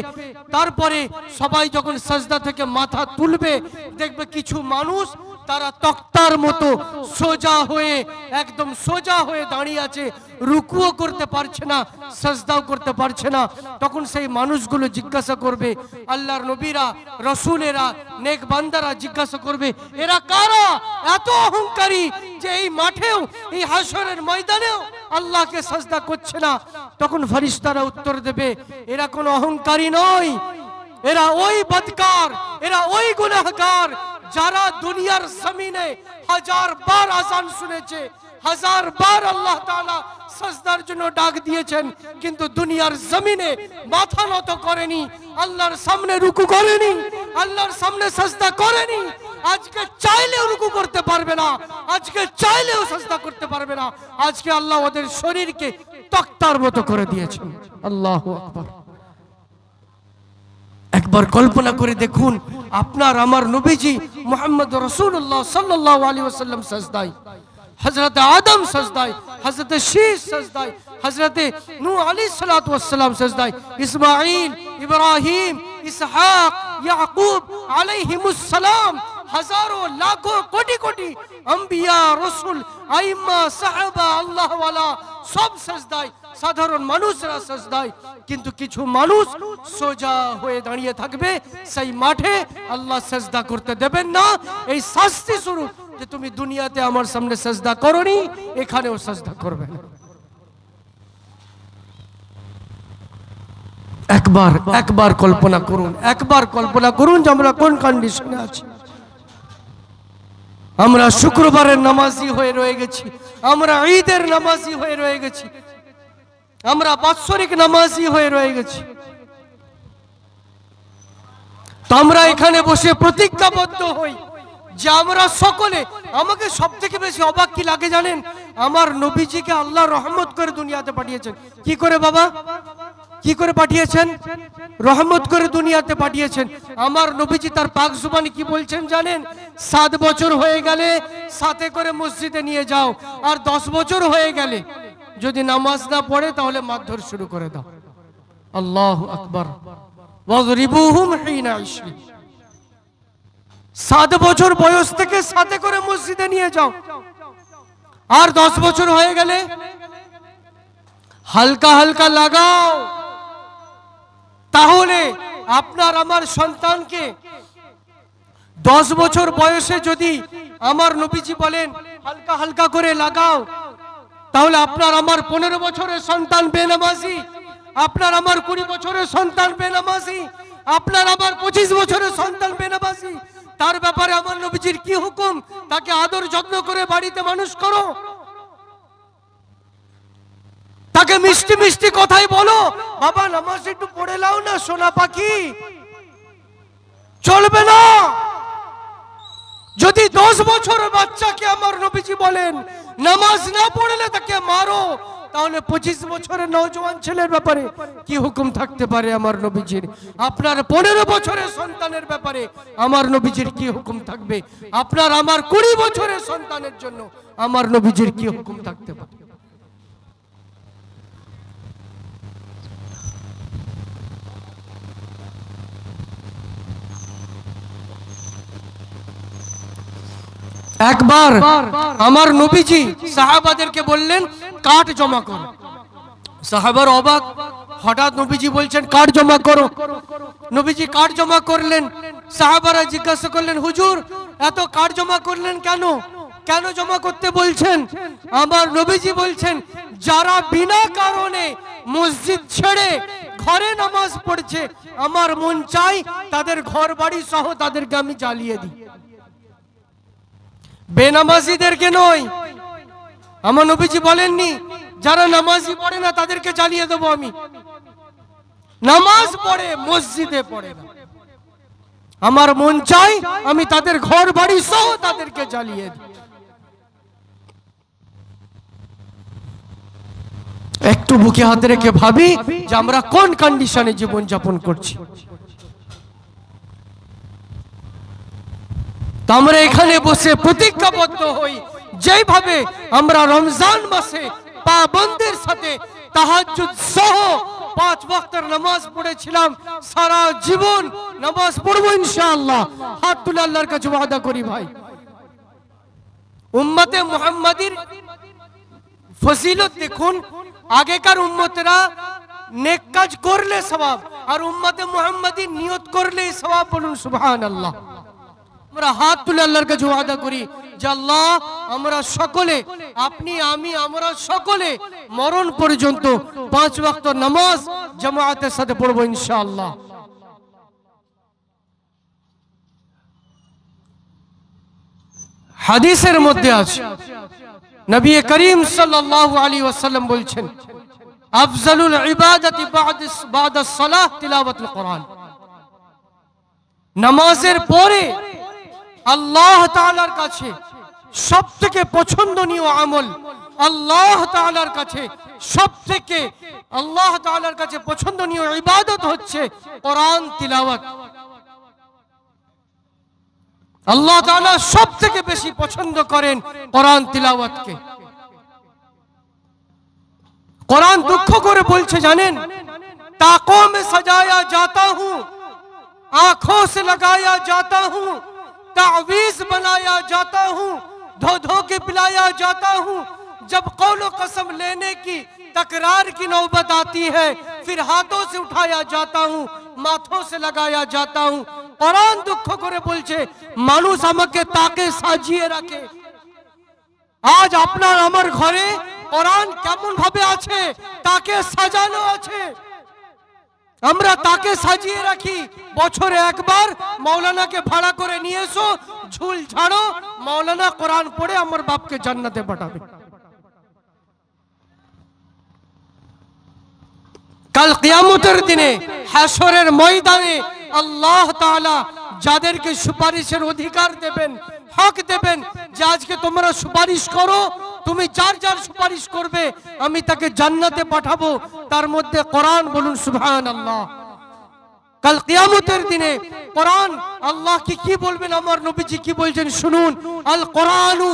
তারপরে সবাই যখন সাজদা থেকে মাথা তুলবে, দেখবে কিছু মানুষ তারা তক্তার মতো সোজা হয়ে, একদম সোজা হয়ে দাঁড়িয়ে আছে, রুকুও করতে পারছে না, সাজদাও করতে পারছে না। তখন সেই মানুষগুলো জিজ্ঞাসা করবে, আল্লাহর নবীরা, রসুলেরা, নেক বান্দারা জিজ্ঞাসা করবে, এরা কারা এত অহংকারী যে এই মাঠেও, এই হাশরের ময়দানেও আল্লাহকে সাজদা করছে না? তখন ফেরেশতারা উত্তর দেবে, এরা কোনো অহংকারী নয়, এরা ওই বদকার, এরা ওই গুনাহগার যারা দুনিয়ার জমিনে 1000 বার আযান শুনেছে, 1000 বার আল্লাহ তাআলা সাজদার জন্য ডাক দিয়েছেন, কিন্তু দুনিয়ার জমিনে মাথা নত করেনি, আল্লাহর সামনে রুকু করেনি, আল্লাহর সামনে সাজদা করেনি। আজকে চাইলেও রুকু করতে পারবে না, আজকে চাইলেও সাজদা করতে পারবে না। আজকে আল্লাহ ওদের শরীরকে তক্তার মতো করে দিয়েছেন। আল্লাহু আকবার। একবার কল্পনা করে দেখুন, আপনার আমার নবীজি মুহাম্মদ রাসূলুল্লাহ সাল্লাল্লাহু আলাইহি ওয়াসাল্লাম সাজদায়, হযরত আদম সাজদায়, হযরত শীস সাজদায়, হযরত নূহ আলাইহিস সালাতু ওয়াস সালাম সাজদায়, ইসমাঈল, ইব্রাহিম, ইসহাক, ইয়াকুব আলাইহিমুস সালাম, হাজারো লাখো কোটি কোটি আম্বিয়া, রাসূল, আইম্মা, সাহাবা, আল্লাহ ওয়ালা সব সাজদায়, সাধারণ মানুষরা সাজদায়। কিন্তু কিছু মানুষ সোজা হয়ে দাঁড়িয়ে থাকবে সেই মাঠে, আল্লাহ সাজদা করতে দেবেন না। এই শাস্তি স্বরূপ যে তুমি দুনিয়াতে আমার সামনে সাজদা করনি, এখানেও সাজদা করবে না। একবার কল্পনা করুন, একবার কল্পনা করুন যে আমরা কোন কন্ডিশনে আছি। আমরা শুক্রবারের নামাজি হয়ে রয়ে গেছি, আমরা ঈদের নামাজি হয়ে রয়ে গেছি, আমরা বাৎসরিক নামাজি হয়ে রয়ে গেছি। তো আমরা এখানে বসে প্রতিজ্ঞাবদ্ধ হই যে আমরা সকলে, আমাকে সব থেকে বেশি অবাক কি লাগে জানেন? আমার নবীজিকে আল্লাহ রহমত করে দুনিয়াতে পাঠিয়েছেন। কি করে বাবা? কি করে পাঠিয়েছেন? রহমত করে দুনিয়াতে পাঠিয়েছেন। আমার নবীজি তার পাক জুবানি কি বলছেন জানেন? 7 বছর হয়ে গেলে সাথে করে মসজিদে নিয়ে যাও, আর 10 বছর হয়ে গেলে যদি নামাজ না পড়ে তাহলে মারধর শুরু করে দাও। আল্লাহু আকবার। ওয়াযরিবুহুম হিনা 20। 7 বছর বয়স থেকে সাথে করে মসজিদে নিয়ে যাও। আর 10 বছর হয়ে গেলে হালকা হালকা লাগাও। তাহলে আপনার আমার সন্তানকে 10 বছর বয়সে যদি আমার নবীজি বলেন হালকা হালকা করে লাগাও, তাহলে আপনার আমার 15 বছরের সন্তান বেনামাজি, আপনার আমার 20 বছরের সন্তান বেনামাজি, আপনার আমার 25 বছরের সন্তান বেনামাজি। তার ব্যাপারে আমার নবীজির কি হুকুম? তাকে আদর যত্ন করে বাড়িতে মানুষ করো, তাকে মিষ্টি মিষ্টি কথাই বলো, বাবা নামাজ একটু পড়ে নাও না সোনা পাখি। চলবে না। যদি 10 বছরের বাচ্চাকে আমার নবীজি বলেন নামাজ না পড়লে তাকে মারো, তাহলে 25 বছরের নওজোয়ান ছেলের ব্যাপারে কি হুকুম থাকতে পারে আমার নবীজির? আপনার 15 বছরের সন্তানের ব্যাপারে আমার নবীজির কি হুকুম থাকবে? আপনার আমার 20 বছরের সন্তানের জন্য আমার নবীজির কি হুকুম থাকতে পারে? একবার আমার নবীজি সাহাবাদেরকে বললেন কাঠ জমা করো। সাহাবার অবাক, হঠাৎ নবীজি বলছেন কাঠ জমা করো। নবীজি কাঠ জমা করলেন। সাহাবারা জিজ্ঞাসা করলেন হুজুর এত কাঠ জমা করলেন কেন? কেন জমা করতে বলছেন? আমার নবীজি বলছেন যারা বিনা কারণে মসজিদ ছেড়ে ঘরে নামাজ পড়ছে, আমার মন চাই তাদের ঘর বাড়ি সহ তাদেরকে আমি জ্বালিয়ে দিই। বেনামাজিদেরকে নয়। আমার নবীজি বলেননি যারা নামাজই পড়ে না তাদেরকে জ্বালিয়ে দেবো আমি। নামাজ পড়ে মসজিদে পড়ে না, আমার মন চাই আমি তাদের ঘর বাড়ি সহ তাদেরকে জ্বালিয়ে দিই। একটু বুকে হাতে রেখে ভাবি যে আমরা কোন কন্ডিশনে জীবন যাপন করছি। আমরা এখানে বসে প্রতিজ্ঞাবদ্ধ হই যেভাবে আমরা রমজান মাসে পাবন্দের সাথে তাহাজ্জুদ সহ 5 ওয়াক্তের নামাজ পড়েছিলাম, সারা জীবন নামাজ পড়বো ইনশাআল্লাহ। হাত তুলে আল্লাহর কাছে ওয়াদা করি ভাই। উম্মতে মুহাম্মাদির ফজিলত দেখুন, আগেকার উম্মতেরা নেক কাজ করলে সওয়াব, আর উম্মতে মুহাম্মাদির নিয়ত করলে সওয়াব। বলুন সুবহানাল্লাহ। আমরা হাত তুলে আল্লাহর কাছে ওয়াদা করি যে আল্লাহ আমরা সকলে, আপনি আমি আমরা সকলে মরণ পর্যন্ত 5 ওয়াক্ত নামাজ জামাতের সাথে পড়বো ইনশাআল্লাহ। হাদিসের মধ্যে আছে নবী করিম সাল্লাল্লাহু আলাইহি ওয়াসাল্লাম বলছেন আফজালুল ইবাদাতি বা'দা সালাহ তিলাওয়াতুল কোরআন। নামাজের পরে আল্লাহ তাআলার কাছে সবথেকে পছন্দনীয় আমল, আল্লাহ তাআলার কাছে সবথেকে আল্লাহ তাআলার কাছে পছন্দনীয় ইবাদত হচ্ছে কোরআন তিলাওয়াত। আল্লাহ তাআলা সবথেকে বেশি পছন্দ করেন কোরআন তিলাওয়াতকে। কোরআন দুঃখ করে বলছে জানেন, ताकों में सजाया जाता हूं, आंखों से लगाया जाता हूं, तावीज बनाया जाता हूं, धो धो के पिलाया जाता हूं। जब कौलो कसम लेने की तकरार की नौबत आती है, फिर हाथों से उठाया जाता हूं, माथों से लगाया जाता हूं। কোরআন দুঃখ করে বলছে মানুষ আমাকে তাকে সাজিয়ে রাখে। আজ আপনার আমার ঘরে কোরআন কেমন ভাবে আছে? তাকে সাজানো আছে। আমরা তাকে সাজিয়ে রাখি। বছরে একবার মাওলানাকে ভাড়া করে নিয়ে এসো, ঝুল ঝাড়ো, মাওলানা কোরআন পড়ে আমার বাপকে জান্নাতে পাঠাবে। কাল কিয়ামতের দিনে হাশরের ময়দানে আল্লাহ তাআলা যাদেরকে সুপারিশের অধিকার দেবেন, হক দেবেন, যে আজকে তোমরা সুপারিশ করো, তুমি যার যার সুপারিশ করবে আমি তাকে জান্নাতে পাঠাবো, তার মধ্যে কোরআন। বলুন সুবহানাল্লাহ। কাল কিয়ামতের দিনে কোরআন আল্লাহ কি বলবেন, আমার নবীজি কি বলছেন শুনুন। আল কোরআনু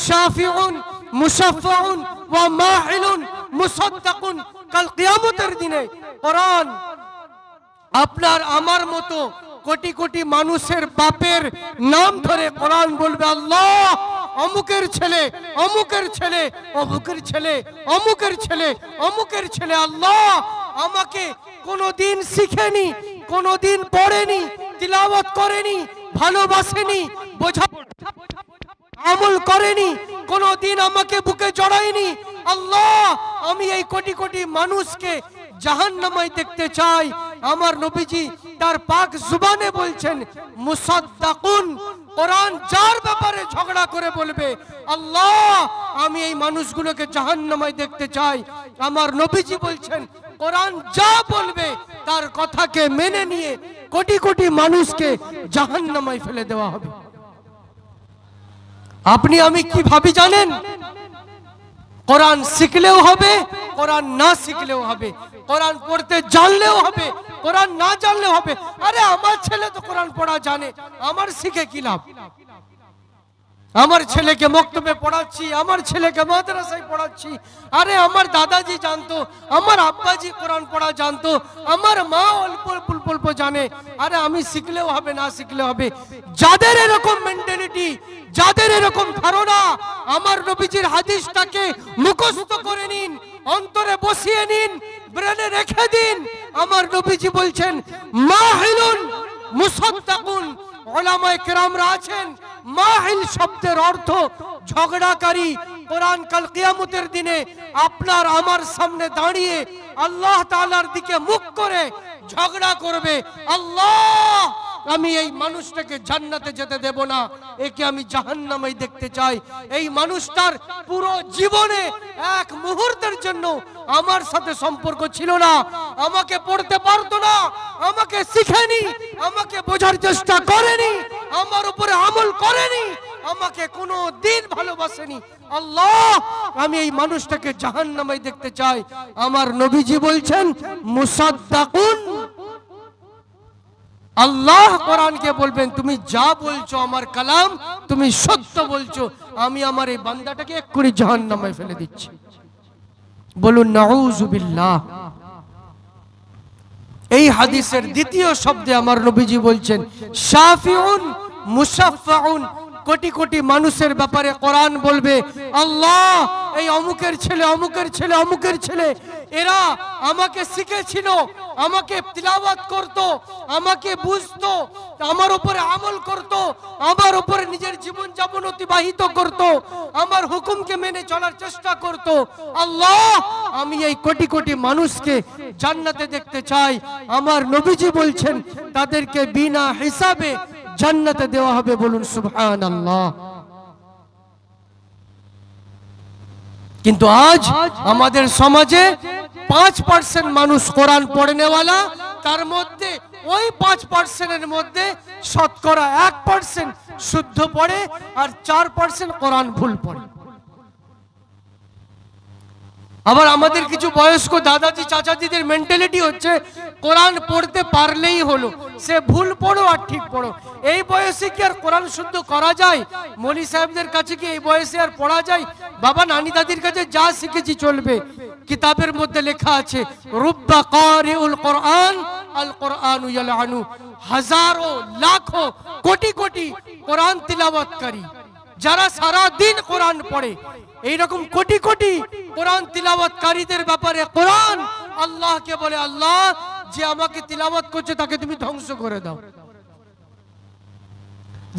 শাফিউন মুশাফফাউন ওয়া মাহিলুন মুসাদ্দাকুন। কাল কিয়ামতের দিনে কোরআন আপনার আমার মতো কোটি কোটি মানুষের বাপের নাম ধরে কোরআন বলবে, আল্লাহ অমুকের ছেলে, অমুকের ছেলে, অমুকের ছেলে, অমুকের ছেলে, অমুকের ছেলে, আল্লাহ আমাকে কোনোদিন শিখেনি, কোনোদিন পড়েনি, তিলাওয়াত করেনি, ভালোবাসেনি, বোঝা আমল করেনি, কোনোদিন আমাকে বুকে জড়ায়নি, আল্লাহ আমি এই কোটি কোটি মানুষকে জাহান্নামে দেখতে চাই। আমার নবীজি তার পাক জুবানে বলছেন, মুসাদ্দাকুন, কোরআন যার ব্যাপারে ঝগড়া করে বলবে, আল্লাহ আমি এই মানুষগুলোকে জাহান্নামে দেখতে চাই, আমার নবীজি বলছেন কোরআন যা বলবে তার কথাকে মেনে নিয়ে কোটি কোটি মানুষকে জাহান্নামে ফেলে দেওয়া হবে। আপনি আমি কি ভাবি জানেন? কোরআন শিখলেও হবে, কোরআন না শিখলেও হবে, কোরআন পড়তে জানলেও হবে, কোরআন না জানলেও হবে। আরে আমার ছেলে তো কোরআন পড়া জানে, আমার শিখে কি লাভ? আমার ছেলেকে মক্তবে পড়াচ্ছি, আমার ছেলেকে মাদ্রাসায় পড়াচ্ছি। আরে আমার দাদাজি জানতো, আমার আব্বাজি কোরআন পড়া জানতো, আমার মা অল্প অল্প অল্প জানে। আরে আমি শিখলেও হবে, না শিখলেও হবে। যাদের এরকম মেন্টালিটি, যাদের এরকম ধারণা, আমার নবীজির হাদিসটাকে মুখস্থ করে নিন, অন্তরে বসিয়ে নিন, ব্রেনে রেখে দিন। আমার নবীজি বলছেন মাহিলুন মুসাদ্দাকুন। উলামায়ে কেরামরা আছেন, মাহিল শব্দের অর্থ ঝগড়াকারী। কোরআন কাল কিয়ামতের দিনে আপনার আমার সামনে দাঁড়িয়ে আল্লাহ তাআলার দিকে মুখ করে ঝগড়া করবে, আল্লাহ আমি এই মানুষটাকে জান্নাতে যেতে দেব না, একে আমি জাহান্নামে দেখতে চাই। এই মানুষটার পুরো জীবনে এক মুহূর্তের জন্য আমার সাথে সম্পর্ক ছিল না, আমাকে পড়তে পারতো না, আমাকে শিখেনি, আমাকে বোঝার চেষ্টা করেনি, আমার উপরে আমল করেনি, আমাকে কোনো দিন ভালোবাসেনি। আল্লাহ আমি এই মানুষটাকে জাহান্নামে দেখতে চাই। আমার নবীজি বলছেন মুসাদ্দাকুন। আল্লাহ কোরআনকে বলবেন, তুমি যা বলছো আমার কালাম, তুমি সত্য বলছো, আমি আমার এই বান্দাটাকে এক্ষুনি জাহান্নামে ফেলে দিচ্ছি। বলুন নাউযুবিল্লাহ। এই হাদিসের দ্বিতীয় শব্দে আমার নবীজি বলছেন শাফিউন মুশাফফাউন। কোটি কোটি মানুষের ব্যাপারে কোরআন বলবে, আল্লাহ এই অমুকের ছেলে, অমুকের ছেলে, অমুকের ছেলে, এরা আমাকে শিখেছিল, আমাকে তিলাওয়াত করত, আমাকে বুঝতো, আমার উপরে আমল করত, আমার উপরে নিজের জীবন যাপন অতিবাহিত করত, আমার হুকুমকে মেনে চলার চেষ্টা করত। আল্লাহ আমি এই কোটি কোটি মানুষকে জান্নাতে দেখতে চাই। আমার নবীজি বলছেন তাদেরকে বিনা হিসাবে জান্নাতে দেওয়া হবে। বলুন সুবহানাল্লাহ। কিন্তু আজ আমাদের সমাজে 5% মানুষ কোরআন পড়ে নেওয়ালা, তার মধ্যে ওই 5%-এর মধ্যে শতকরা 1% শুদ্ধ পড়ে আর 4% কোরআন ভুল পড়ে। আবার আমাদের কিছু বয়স্ক দাদাজি চাচাজিদের মেন্টালিটি হচ্ছে কোরআন পড়তে পারলেই হলো, সে ভুল পড়ো আর ঠিক পড়ো। এই বয়সে কি আর কোরআন শুদ্ধ করা যায়? মৌলী সাহেবদের কাছে কি এই বয়সে আর পড়া যায়? বাবা নানি দাদির কাছে যা শিখেছি চলবে। কিতাবের মধ্যে লেখা আছে রুব্বা কারিউল কোরআন আল কোরআনু ইয়ালআনু। হাজারো লাখো কোটি কোটি কোরআন তিলাওয়াতকারী যারা সারা দিন কোরআন পড়ে, এইরকম কোটি কোটি কোরআন তিলাওয়াতকারীদের ব্যাপারে কোরআন আল্লাহকে বলে, আল্লাহ যে আমাকে তিলাওয়াত করছে তাকে তুমি ধ্বংস করে দাও,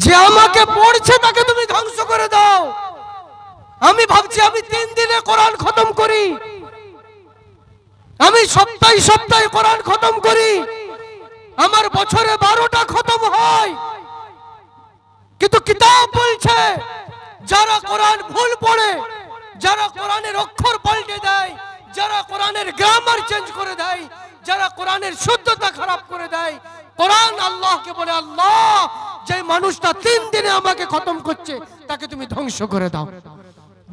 যে আমাকে পড়ছে তাকে তুমি ধ্বংস করে দাও। আমি ভাবছি আমি 3 দিনে কোরআন খতম করি, আমি সপ্তাহে সপ্তাহে কোরআন খতম করি, আমার বছরে 12টা খতম হয়। কিন্তু কিতাব বলছে যারা কোরআন ভুল পড়ে, যারা কোরআনের অক্ষর পাল্টে দেয়, যারা কোরআনের গ্রামার চেঞ্জ করে দেয়, যারা কোরআনের শুদ্ধতা খারাপ করে দেয়, কোরআন আল্লাহকে বলে, আল্লাহ যে মানুষটা 3 দিনে আমাকে খতম করছে তাকে তুমি ধ্বংস করে দাও,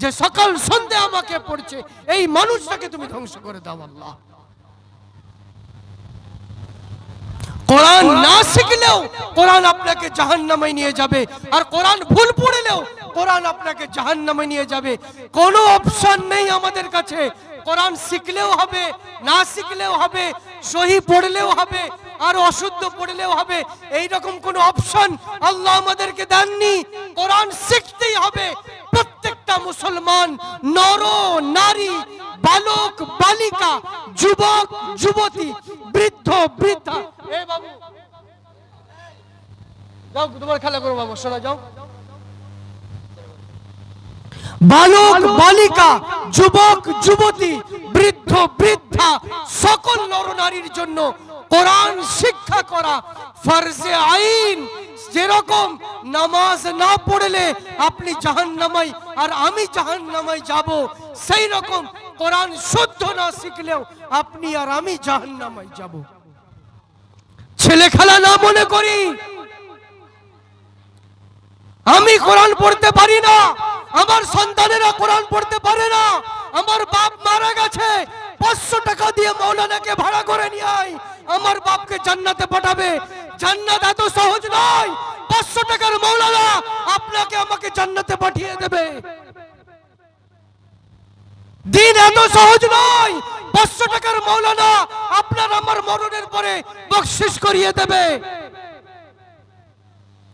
যে সকাল সন্ধ্যা আমাকে পড়ছে এই মানুষটাকে তুমি ধ্বংস করে দাও। আল্লাহ কোরআন না শিখলেও কোরআন আপনাকে জাহান্নামে নিয়ে যাবে, আর কোরআন ভুল পড়লেও কোরআন আপনাকে জাহান্নামে নিয়ে যাবে। কোনো অপশন নেই আমাদের কাছে, কোরআন শিখলেও হবে, না শিখলেও হবে, সহি পড়লেও হবে আর অশুদ্ধ পড়লেও হবে, এই রকম কোন অপশন আল্লাহ আমাদেরকে দেননি। কোরআন শিখতেই হবে। প্রত্যেকটা মুসলমান, নর নারী, বালক বালিকা, যুবক যুবতী, বৃদ্ধ বৃদ্ধা, এ বাবু যাও তোমার খেলা করো বাবু, শোনা যাও। বালক বালিকা, যুবক যুবতী, বৃদ্ধ বৃদ্ধা, সকল নরনারীর জন্য কোরআন শিক্ষা করা ফরজে আইন। যেরকম নামাজ না পড়লে আপনি জাহান্নামে আর আমি জাহান্নামে যাব, সেই রকম কোরআন শুদ্ধ না শিখলেও আপনি আর আমি জাহান্নামে যাব। ছেলে খেলা না মনে করি। আমি কোরআন পড়তে পারি না, আমার সন্তানেরা কোরআন পড়তে পারে না। আমার বাপ মারা গেছে, 500 টাকা দিয়ে মাওলানাকে ভাড়া করে নিয়ে আয়, আমার বাপকে জান্নাতে পাঠাবে। জান্নাত এত সহজ নয়। 500 টাকার মাওলানা আপনাকে আমাকে জান্নাতে পাঠিয়ে দেবে। দিন এত সহজ নয়। 500 টাকার মাওলানা আপনার আমার মরণের পরে বকশিশ করিয়ে দেবে।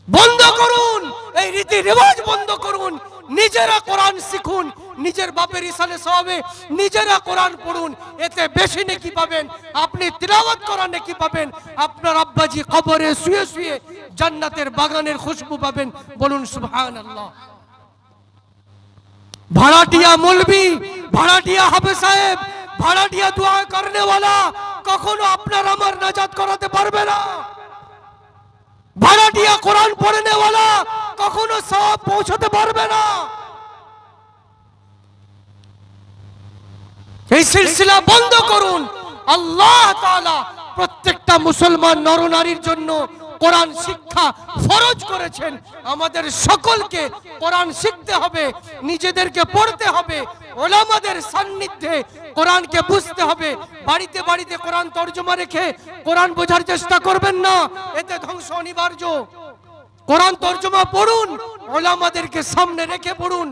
বন্ধ করুন এই রীতি রেওয়াজ, বন্ধ করুন। নিজেরা কোরআন শিখুন, নিজের বাপের ইসানে সওয়াবে নিজেরা কোরআন পড়ুন, এতে বেশি নেকি পাবেন। আপনি তিলাওয়াত করা নেকি পাবেন, আপনার আব্বাজি কবরে শুয়ে শুয়ে জান্নাতের বাগানের খুশবু পাবেন। বলুন সুবহানাল্লাহ। ভাড়াটিয়া মৌলবি, ভাড়াটিয়া হাফেজ সাহেব, ভাড়াটিয়া দোয়া করনে ওয়ালা কখনো আপনার আমার নাজাত করাতে পারবে না। ভাড়াটিয়া কোরআন পড়নে ওয়ালা কখনো সওয়াব পৌঁছাতে পারবে না। এই সিলসিলা বন্ধ করুন। আল্লাহ তাআলা প্রত্যেকটা মুসলমান নরনারীর জন্য কোরআন শিক্ষা ফরজ করেছেন। আমাদের সকলকে কোরআন শিখতে হবে, নিজেদেরকে পড়তে হবে, ওলামাদের সান্নিধ্যে কোরআনকে বুঝতে হবে। বাড়িতে বাড়িতে কোরআন তরজমা রেখে কোরআন বোঝার চেষ্টা করবেন না, এতে ধ্বংস অনিবার্য। কোরআন তরজমা পড়ুন, ওলামাদেরকে সামনে রেখে পড়ুন।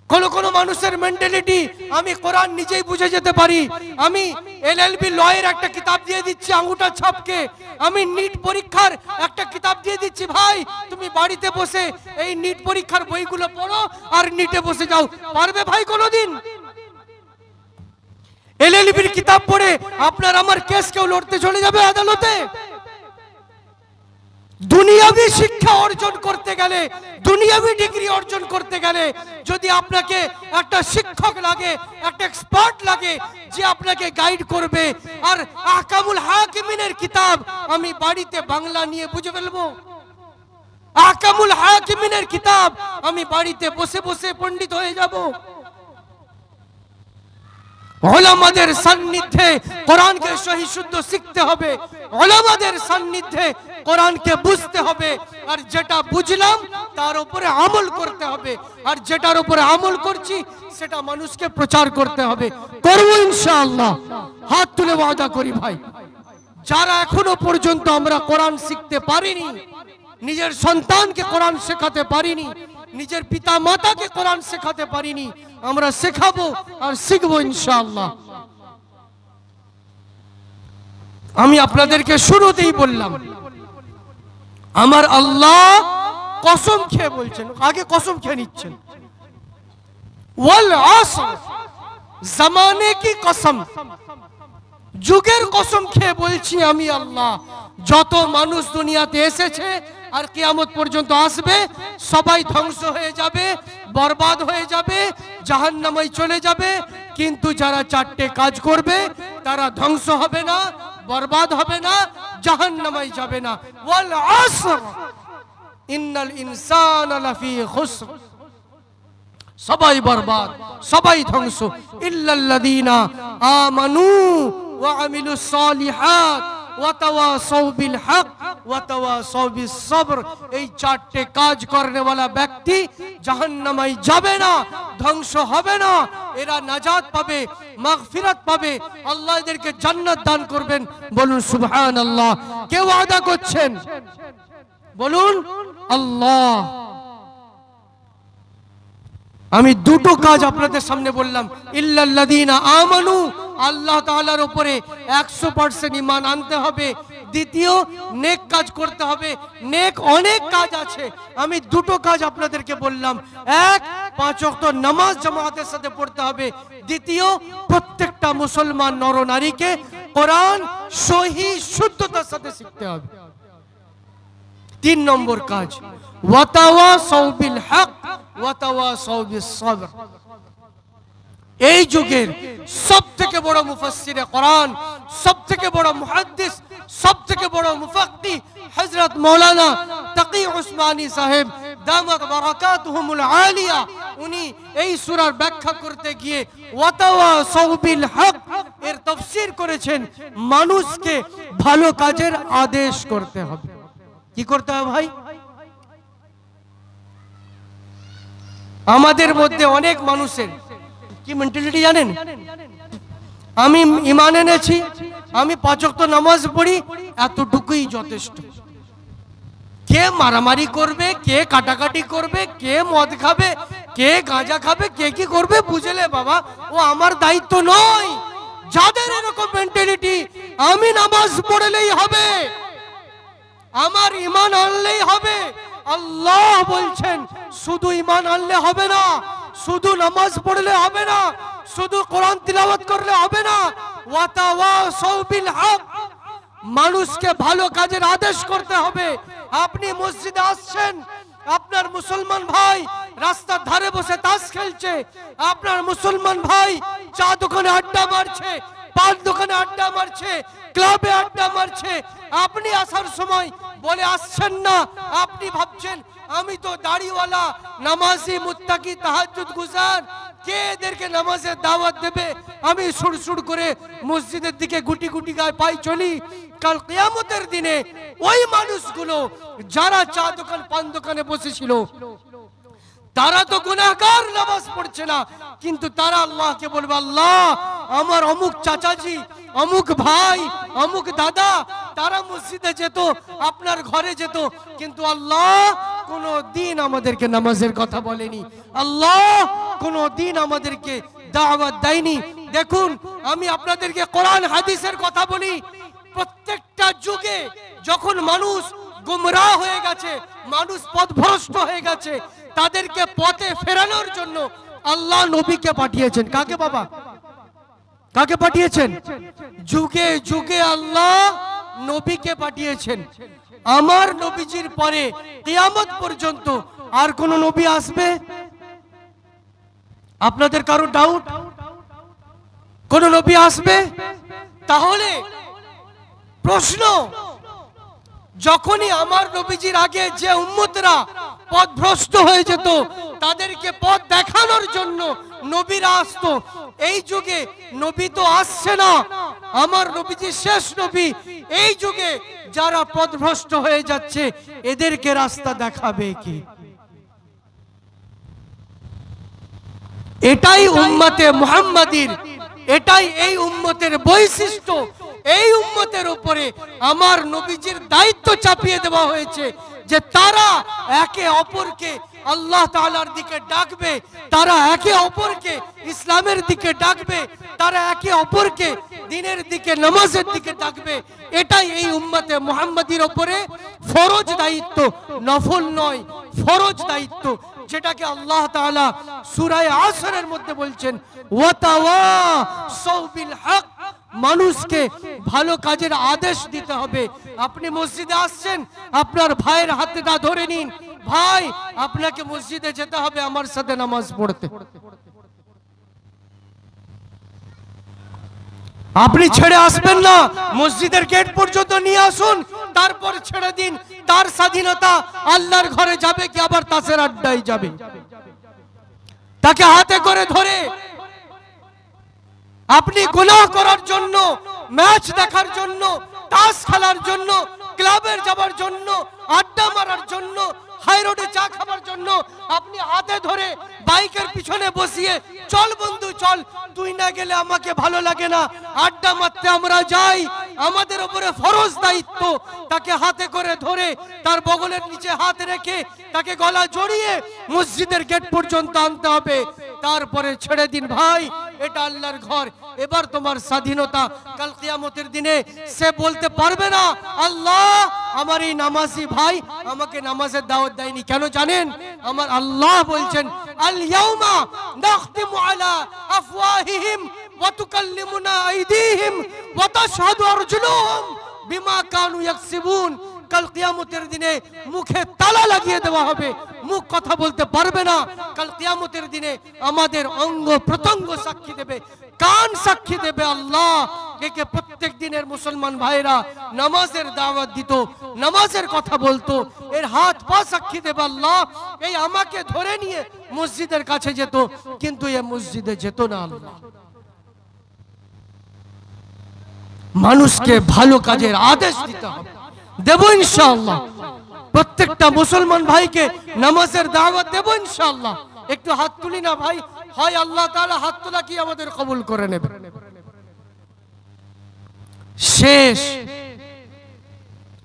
কোন কোন মানুষের মেন্টালিটি, আমি কোরআন নিজেই বুঝে যেতে পারি, আমি এলএলবি লয়ের একটা কিতাব দিয়ে দিচ্ছি আঙ্গুটা ছাপকে, আমি নিট পরীক্ষার একটা কিতাব দিয়ে দিচ্ছি, ভাই তুমি বাড়িতে বসে এই নিট পরীক্ষার বইগুলো পড়ো আর নিটে বসে যাও। পারবে ভাই কোনোদিন? এলএলবির কিতাব পড়ে আপনার আমার কেস কেউ লড়তে চলে যাবে আদালতে? দুনিয়াবি শিক্ষা অর্জন করতে গেলে, দুনিয়াবি ডিগ্রি অর্জন করতে গেলে যদি আপনাকে একটা শিক্ষক লাগে, একটা এক্সপার্ট লাগে যে আপনাকে গাইড করবে, আর আহকামুল হাকিমিনের কিতাব আমি বাড়িতে বাংলা নিয়ে বুঝে ফেলবো, আহকামুল হাকিমিনের কিতাব আমি বাড়িতে বসে বসে পণ্ডিত হয়ে যাব? ওলামাদের সান্নিধ্যে কোরআনকে সহি শুদ্ধ শিখতে হবে, ওলামাদের সান্নিধ্যে কোরআনকে বুঝতে হবে, আর যেটা বুঝলাম তার উপরে আমল করতে হবে, আর যেটার উপরে আমল করছি সেটা মানুষকে প্রচার করতে হবে। করব ইনশাআল্লাহ, হাত তুলে ওয়াদা করি ভাই। যারা এখনো পর্যন্ত আমরা কোরআন শিখতে পারিনি, নিজের সন্তানকে কোরআন শেখাতে পারিনি, নিজের পিতা মাতাকে কোরআন শেখাতে পারিনি, আমরা শেখাবো আর শিখবো ইনশাআল্লাহ। আমি আপনাদেরকে শুরুতেই বললাম, আমার আল্লাহ কসম খেয়ে বলছেন, আগে কসম খেয়ে নিচ্ছেন, ওয়াল আসর, জামানে কি কসম, যুগের কসম খেয়ে বলছি আমি আল্লাহ, যত মানুষ দুনিয়াতে এসেছে আর কিয়ামত পর্যন্ত আসবে সবাই ধ্বংস হয়ে যাবে, বরবাদ হয়ে যাবে, জাহান্নামে চলে যাবে, কিন্তু যারা চারটে কাজ করবে তারা ধ্বংস হবে না, বরবাদ হবে না, জাহান্নামে যাবে না। ওয়াল আসর ইন্নাল ইনসানা লাফি খুসর, সবাই বরবাদ, সবাই ধ্বংস, ইল্লাল্লাযীনা আমানু ওয়া আমিলুস সালিহাত ওয়া তাওয়াসাউ বিল হক ওয়া তাওয়াসাউ বিস সবর। এই চারটে কাজ করনে ওয়ালা ব্যক্তি জাহান্নামে যাবে না, ধ্বংস হবে না, এরা নাজাত পাবে, মাগফিরাত পাবে, আল্লাহ এদেরকে জান্নাত দান করবেন। বলুন সুবহানাল্লাহ। কে ওয়াদা করছেন? বলুন আল্লাহ। আমি দুটো কাজ আপনাদের সামনে বললাম, ইল্লাল্লাযীনা আমানু, আল্লাহ তাআলার উপরে 100% ঈমান আনতে হবে। দ্বিতীয়, নেক কাজ করতে হবে। নেক অনেক কাজ আছে, আমি দুটো কাজ আপনাদেরকে বললাম। এক, 5 ওয়াক্ত নামাজ জামাতের সাথে পড়তে হবে। দ্বিতীয়, প্রত্যেকটা মুসলমান নরনারীকে কোরআন সহি শুদ্ধতার সাথে শিখতে হবে। 3 নম্বর কাজ, ওয়াতাওয়াসাউ বিল হক ওয়াতাওয়াসাউ বিস সবর। এই যুগের সবথেকে বড় মুফাসসিরে কোরআন, সবথেকে বড় মুহাদ্দিস, সবথেকে বড় মুফাক্কি হযরত মাওলানা তাকি উসমানী সাহেব দামাত বারাকাতুহুমুল আলিয়া, উনি এই সূরার ব্যাখ্যা করতে গিয়ে ওয়াতাওয়াসাউ বিল হক এর তাফসীর করেছেন, মানুষকে ভালো কাজের আদেশ করতে হবে। কি করতে হবে ভাই? আমাদের মধ্যে অনেক মানুষের কি মেন্টালিটি জানেন? আমি ঈমান এনেছি, আমি 5 ওয়াক্ত নামাজ পড়ি, এতটুকুই যথেষ্ট। কে মারামারি করবে, কে কাটাকাটি করবে, কে মদ খাবে, কে গাঁজা খাবে, কে কি করবে, বুঝলে বাবা, ও আমার দায়িত্ব নয়। যাদের এরকম মেন্টালিটি, আমি নামাজ পড়লেই হবে, আমার ঈমান আনলেই হবে। আল্লাহ বলছেন শুধু ঈমান আনলে হবে না, শুধু নামাজ পড়লে হবে না, শুধু কোরআন তিলাওয়াত করলে হবে না, ওয়াতাওয়াসাউ বিল হক, মানুষকে ভালো কাজের আদেশ করতে হবে। আপনি মসজিদে আসছেন, আপনার মুসলমান ভাই রাস্তার ধারে বসে তাস খেলছে, আপনার মুসলমান ভাই চা দোকানে আড্ডা মারছে, পান দোকানে আড্ডা মারছে, ক্লাবে আড্ডা মারছে, আপনি আসার সময় বলে আসছেন না, আপনি ভাবছেন আমি তো দাড়িওয়ালা, নামাজি, মুত্তাকি, তাহাজ্জুদ গুজার, কে এদেরকে নামাজের দাওয়াত দেবে? আমি সুড়সুড় করে মসজিদের দিকে গুটি গুটি গায়ে পাই চলি। কাল কিয়ামতের দিনে ওই মানুষগুলো যারা চা দোকান পান দোকানে বসেছিল, তারা তো গুনাহগার, নামাজ পড়ছে না, কিন্তু তারা আল্লাহকে বলবে, আল্লাহ আমার অমুক চাচাজি, অমুক ভাই, অমুক দাদা, তারা মসজিদে যেত, আপনার ঘরে যেত, কিন্তু আল্লাহ কোনো দিন আমাদেরকে নামাজের কথা বলেনি, আল্লাহ কোনো দিন আমাদেরকে দাওয়াত দেয়নি। দেখুন, আমি আপনাদেরকে কোরআন হাদিসের কথা বলি। প্রত্যেকটা যুগে যখন মানুষ গুমরাহ হয়ে গেছে, মানুষ পথভ্রষ্ট হয়ে গেছে, তাদেরকে পথে ফেরানোর জন্য আল্লাহ নবীকে পাঠিয়েছেন। কাকে বাবা? কাকে পাঠিয়েছেন? যুগে যুগে আল্লাহ নবীকে পাঠিয়েছেন। আমার নবীজির পরে কিয়ামত পর্যন্ত আর কোন নবী আসবে? আপনাদের কারো ডাউট? কোন নবী আসবে? তাহলে প্রশ্ন, যখনই আমার নবীজির আগে যে উম্মতরা পথভ্রষ্ট হয়ে যেত, তাদেরকে পথ দেখানোর জন্য নবীরা আসতো। এই যুগে নবী তো আসছে না, আমার নবীজি শেষ নবী। এই যুগে যারা পথভ্রষ্ট হয়ে যাচ্ছে, এদেরকে রাস্তা দেখাবে কি? এটাই উম্মতে মুহাম্মাদির, এটাই এই উম্মতের বৈশিষ্ট্য। এই উম্মতের উপরে আমার নবীজির দায়িত্ব চাপিয়ে দেওয়া হয়েছে যে তারা একে অপরকে আল্লাহ তাআলার দিকে ডাকবে, তারা একে অপরকে ইসলামের দিকে ডাকবে, তারা একে অপরকে দ্বীনের দিকে, নামাজের দিকে ডাকবে। এটাই এই উম্মতে মুহাম্মাদির উপরে ফরজ দায়িত্ব, নফল নয়, ফরজ দায়িত্ব, যেটাকে আল্লাহ তাআলা সূরা আসরের মধ্যে বলছেন, ওয়াতাওয়াসাউ বিল হক, মানুষকে ভালো কাজের আদেশ দিতে হবে। আপনি মসজিদে আসছেন, আপনার ভাইয়ের হাতটা ধরে নিন, ভাই আপনাকে মসজিদে যেতে হবে আমার সাথে নামাজ পড়তে। আপনি ছেড়ে আসবেন না, মসজিদের গেট পর্যন্ত নিয়ে আসুন, তারপর ছেড়ে দিন। তার স্বাধীনতা, আল্লাহর ঘরে যাবে কি আবার তাসের আড্ডায় যাবে। তাকে হাতে করে ধরে আপনি গুনাহ করার জন্য, ম্যাচ দেখার জন্য, তাস খেলার জন্য, ক্লাবের যাবার জন্য, আড্ডা মারার জন্য, হাই রোডে চা খাবার জন্য আপনি হাতে ধরে বাইকের পিছনে বসিয়ে চল বন্ধু চল, তুই না গেলে আমাকে ভালো লাগে না, আড্ডা মারতে আমরা যাই, আমাদের উপরে ফরজ দায়িত্ব তাকে হাতে করে ধরে তার বগলের নিচে হাত রেখে তাকে গলা জড়িয়ে মসজিদের গেট পর্যন্ত আনতে হবে, তারপরে ছেড়ে দিন ভাই, এটা আল্লাহর ঘর, এবার তোমার স্বাধীনতা। কাল কিয়ামতের দিনে সে বলতে পারবে না আল্লাহ আমার এই নামাজি ভাই আমাকে নামাজের দাওয়াত দেয়নি। কেন জানেন? আমার আল্লাহ বলছেন আল ইয়াউমা নাখতিমু আলা আফওয়াহিহিম ওয়া তুকাল্লিমুনা আইদিহিম ওয়া তাশহাদু আরজুলুহুম বিমা কানু ইয়াকসিবুন। কাল কিয়ামতের দিনে মুখে তালা লাগিয়ে দেওয়া হবে, মুখ কথা বলতে পারবে না। কাল কিয়ামতের দিনে আমাদের অঙ্গ প্রত্যঙ্গ সাক্ষী দেবে, কান সাক্ষী দেবে আল্লাহ। একে প্রত্যেক দিনের মুসলমান ভাইরা নামাজের দাওয়াত দিত, নামাজের কথা বলতো, এর হাত পা সাক্ষী দেবে আল্লাহ। এই আমাকে ধরে নিয়ে মসজিদের কাছে যেত, কিন্তু এ মসজিদে যেত না আল্লাহ। মানুষকে ভালো কাজের আদেশ দিতে হবে, দেব ইনশাআল্লাহ। প্রত্যেকটা মুসলমান ভাইকে নামাজের দাওয়াত দেব ইনশাআল্লাহ। একটু হাত তুলি না ভাই, হয় আল্লাহ তাআলা হাত তোলা কি আমাদের কবুল করে নেবে। শেষ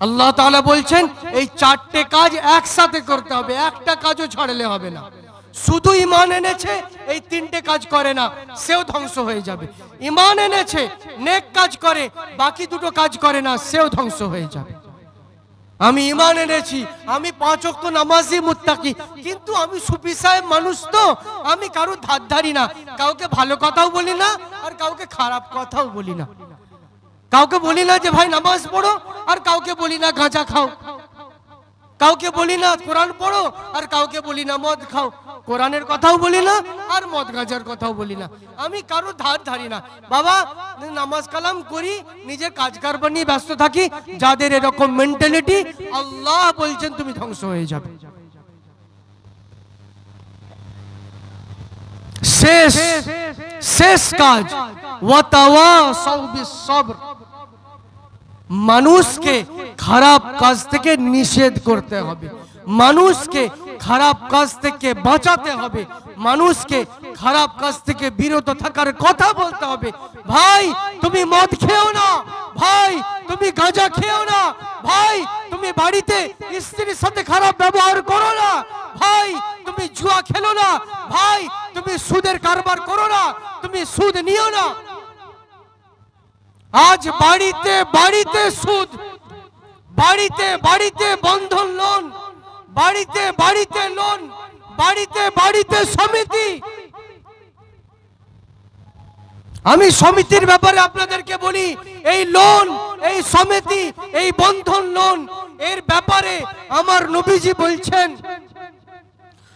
আল্লাহ তাআলা বলছেন এই চারটে কাজ একসাথে করতে হবে, একটা কাজও ছাড়লে হবে না। শুধু ঈমান এনেছে এই তিনটে কাজ করে না, সেও ধ্বংস হয়ে যাবে। ঈমান এনেছে নেক কাজ করে, বাকি দুটো কাজ করে না, সেও ধ্বংস হয়ে যাবে। আমি ঈমান এনেছি, আমি 5 ওয়াক্ত নামাজি মুত্তাকি, কিন্তু আমি সুফি সাহেব মানুষ, তো আমি কারো ধার ধারি না, কাউকে ভালো কথাও বলি না আর কাউকে খারাপ কথাও বলি না, কাউকে বলি না যে ভাই নামাজ পড়ো আর কাউকে বলি না গাঁজা খাও, কাউকে বলি না কোরআন পড়ো আর কাউকে বলি না মদ খাও, কোরআনের কথাও বলি না আর মদ গাঁজার কথাও বলি না। আমি কারো ধার ধারি না বাবা, নামাজ কালাম করি, নিজের কাজ কারবার নিয়ে ব্যস্ত থাকি। যাদের এরকম মেন্টালিটি আল্লাহ বলছেন তুমি ধ্বংস হয়ে যাবে। শেষ শেষ কাজ ওয়াতাওয়াসাউ বিস-সবর, মানুষকে খারাপ কাজ থেকে নিষেধ করতে হবে, মানুষকে খারাপ কাজ থেকে বাঁচাতে হবে, মানুষকে খারাপ কাজ থেকে বিরত থাকার কথা বলতে হবে। ভাই তুমি মদ খেও না, ভাই তুমি গাঁজা খেও না, ভাই তুমি বাড়িতে স্ত্রীর সাথে খারাপ ব্যবহার করো না, ভাই তুমি জুয়া খেলো না, ভাই তুমি সুদের কারবার করো না, তুমি সুদ নিও না। আজ বাড়িতে বাড়িতে সুদ, বাড়িতে বাড়িতে বন্ধন লোন, বাড়িতে বাড়িতে লোন, বাড়িতে বাড়িতে সমিতি। আমি সমিতির ব্যাপারে আপনাদেরকে বলি, এই লোন, এই সমিতি, এই বন্ধন লোন এর ব্যাপারে আমার নবীজি বলছেন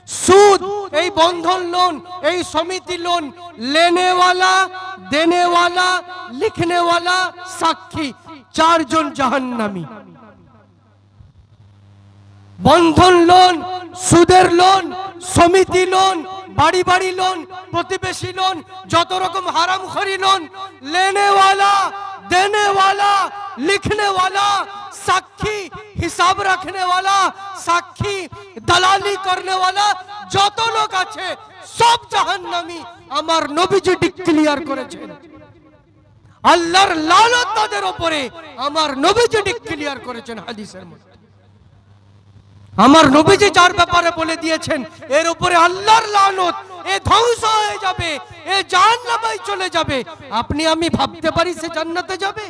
সুদ, এই বন্ধন লোন, এই সমিতি লোন, লেনেওয়ালা, দেনেওয়ালা, লিখনেওয়ালা, সাক্ষী, 4 জন জাহান্নামী। বন্ধন লোন, সুদের লোন, সমিতি লোন, বাড়ি বাড়ি লোন, প্রতিবেশী লোন, যত রকম হারামখোরি লোন, লেনেওয়ালা, দেনেওয়ালা, লিখনেওয়ালা, সাক্ষী, হিসাব রাখনেওয়ালা, সাক্ষী, দালালি করনেওয়ালা, যত লোক আছে সব জাহান্নামী। আমার নবীজি ডিক্লেয়ার করেছেন, আল্লাহর লানত তাদের উপরে, আমার নবীজি ডিক্লেয়ার করেছেন হাদিসের মধ্যে। আমার নবীজি যার ব্যাপারে বলে দিয়েছেন এর উপরে আল্লাহর লানত, এ ধ্বংস হয়ে যাবে, এ জাহান্নামে চলে যাবে। আপনি আমি ভাবতে পারি সে জান্নাতে যাবে?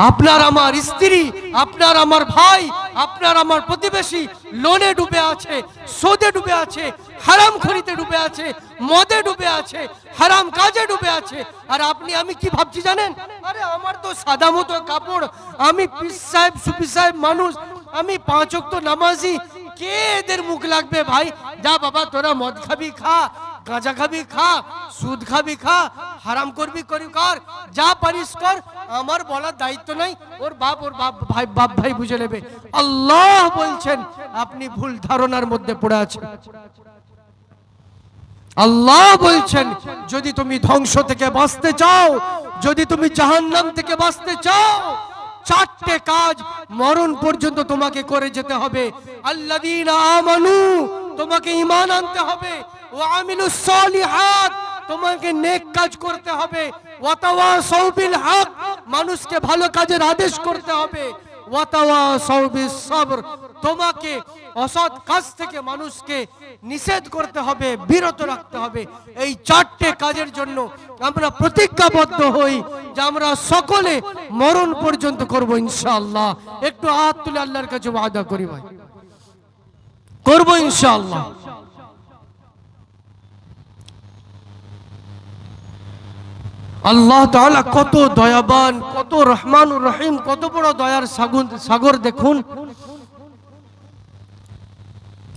আপনার আমার স্ত্রী, আপনার আমার ভাই, আপনার আমার প্রতিবেশী লোনে ডুবে আছে, সুদে ডুবে আছে, হারামখোরিতে ডুবে আছে, মদে ডুবে আছে, হারাম কাজে ডুবে আছে। আর আপনি আমি কি ভাবছি জানেন? আরে আমার তো সাদা মতো কাপড়, আমি পীর সাহেব সুফি সাহেব মানুষ, আমি 5 ওয়াক্ত নামাজি, কে এদের মুখ লাগবে? ভাই যা বাবা, তোরা মদ খাবি খা, গাঁজা খাবি খা, সুদ খাবি খা, হারাম করবি করি কর, যা পারিস কর, আমার বলার দায়িত্ব নাই, ওর বাপ ভাই বুঝে নেবে। আল্লাহ বলছেন আপনি ভুল ধারণার মধ্যে পড়ে আছেন। আল্লাহ বলছেন যদি তুমি ধ্বংস থেকে বাঁচতে চাও, যদি তুমি জাহান্নাম থেকে বাঁচতে চাও, চারটে কাজ মরণ পর্যন্ত তোমাকে করে যেতে হবে। আল্লাযীনা আমানু, তোমাকে ঈমান আনতে হবে। ওয়া আমিলুস সালিহাত, তোমাকে নেক কাজ করতে হবে। ওয়া তাওয়াসাউ বিল হক, মানুষকে ভালো কাজের আদেশ করতে হবে। ওয়া তাওয়াসাউ বিস সবর, তোমাকে অসৎ কাজ থেকে মানুষকে নিষেধ করতে হবে, বিরত রাখতে হবে। এই চারটে কাজের জন্য আমরা প্রতিজ্ঞাবদ্ধ হই যে আমরা সকলে মরণ পর্যন্ত করব ইনশাআল্লাহ। একটু হাত তুলে আল্লাহর কাছে ওয়াদা করি ভাই, করব ইনশাআল্লাহ। আল্লাহ তাআলা কত দয়াবান, কত রহমানুর রহিম, কত বড় দয়ার সাগর দেখুন।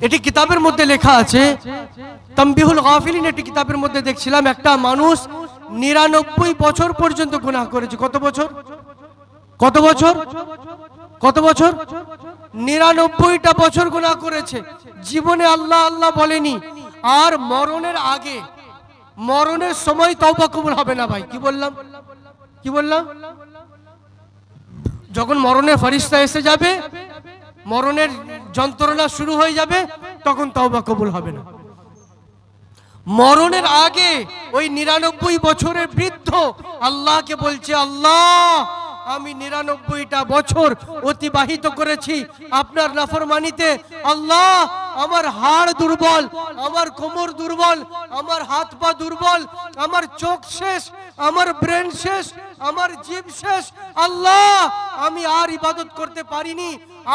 এটি কিতাবের মধ্যে লেখা আছে, তামবিহুল গাফিলিন, এটি কিতাবের মধ্যে দেখছিলাম। একটা মানুষ 99 বছর পর্যন্ত গুনাহ করেছে। কত বছর? কত বছর? কত বছর? 99টা বছর গুনাহ করেছে। জীবনে আল্লাহ আল্লাহ বলেনি। আর মরণের আগে, মরণের সময় তওবা কবুল হবে না ভাই। কি বললাম? কি বললাম? যখন মরণের ফেরেশতা এসে যাবে, মরণের যন্ত্রণা শুরু হয়ে যাবে, তখন তওবা কবুল হবে না। মরণের আগে ওই 99 বছরের বৃদ্ধ আল্লাহকে বলছে, আল্লাহ আমি 99টা বছর অতিবাহিত করেছি আপনার নাফরমানিতে। আল্লাহ আমার হাড় দুর্বল, আমার কোমর দুর্বল, আমার হাত পা দুর্বল, আমার চোখ শেষ, আমার ব্রেন শেষ, আমার জিভ শেষ। আল্লাহ আমি আর ইবাদত করতে পারিনি,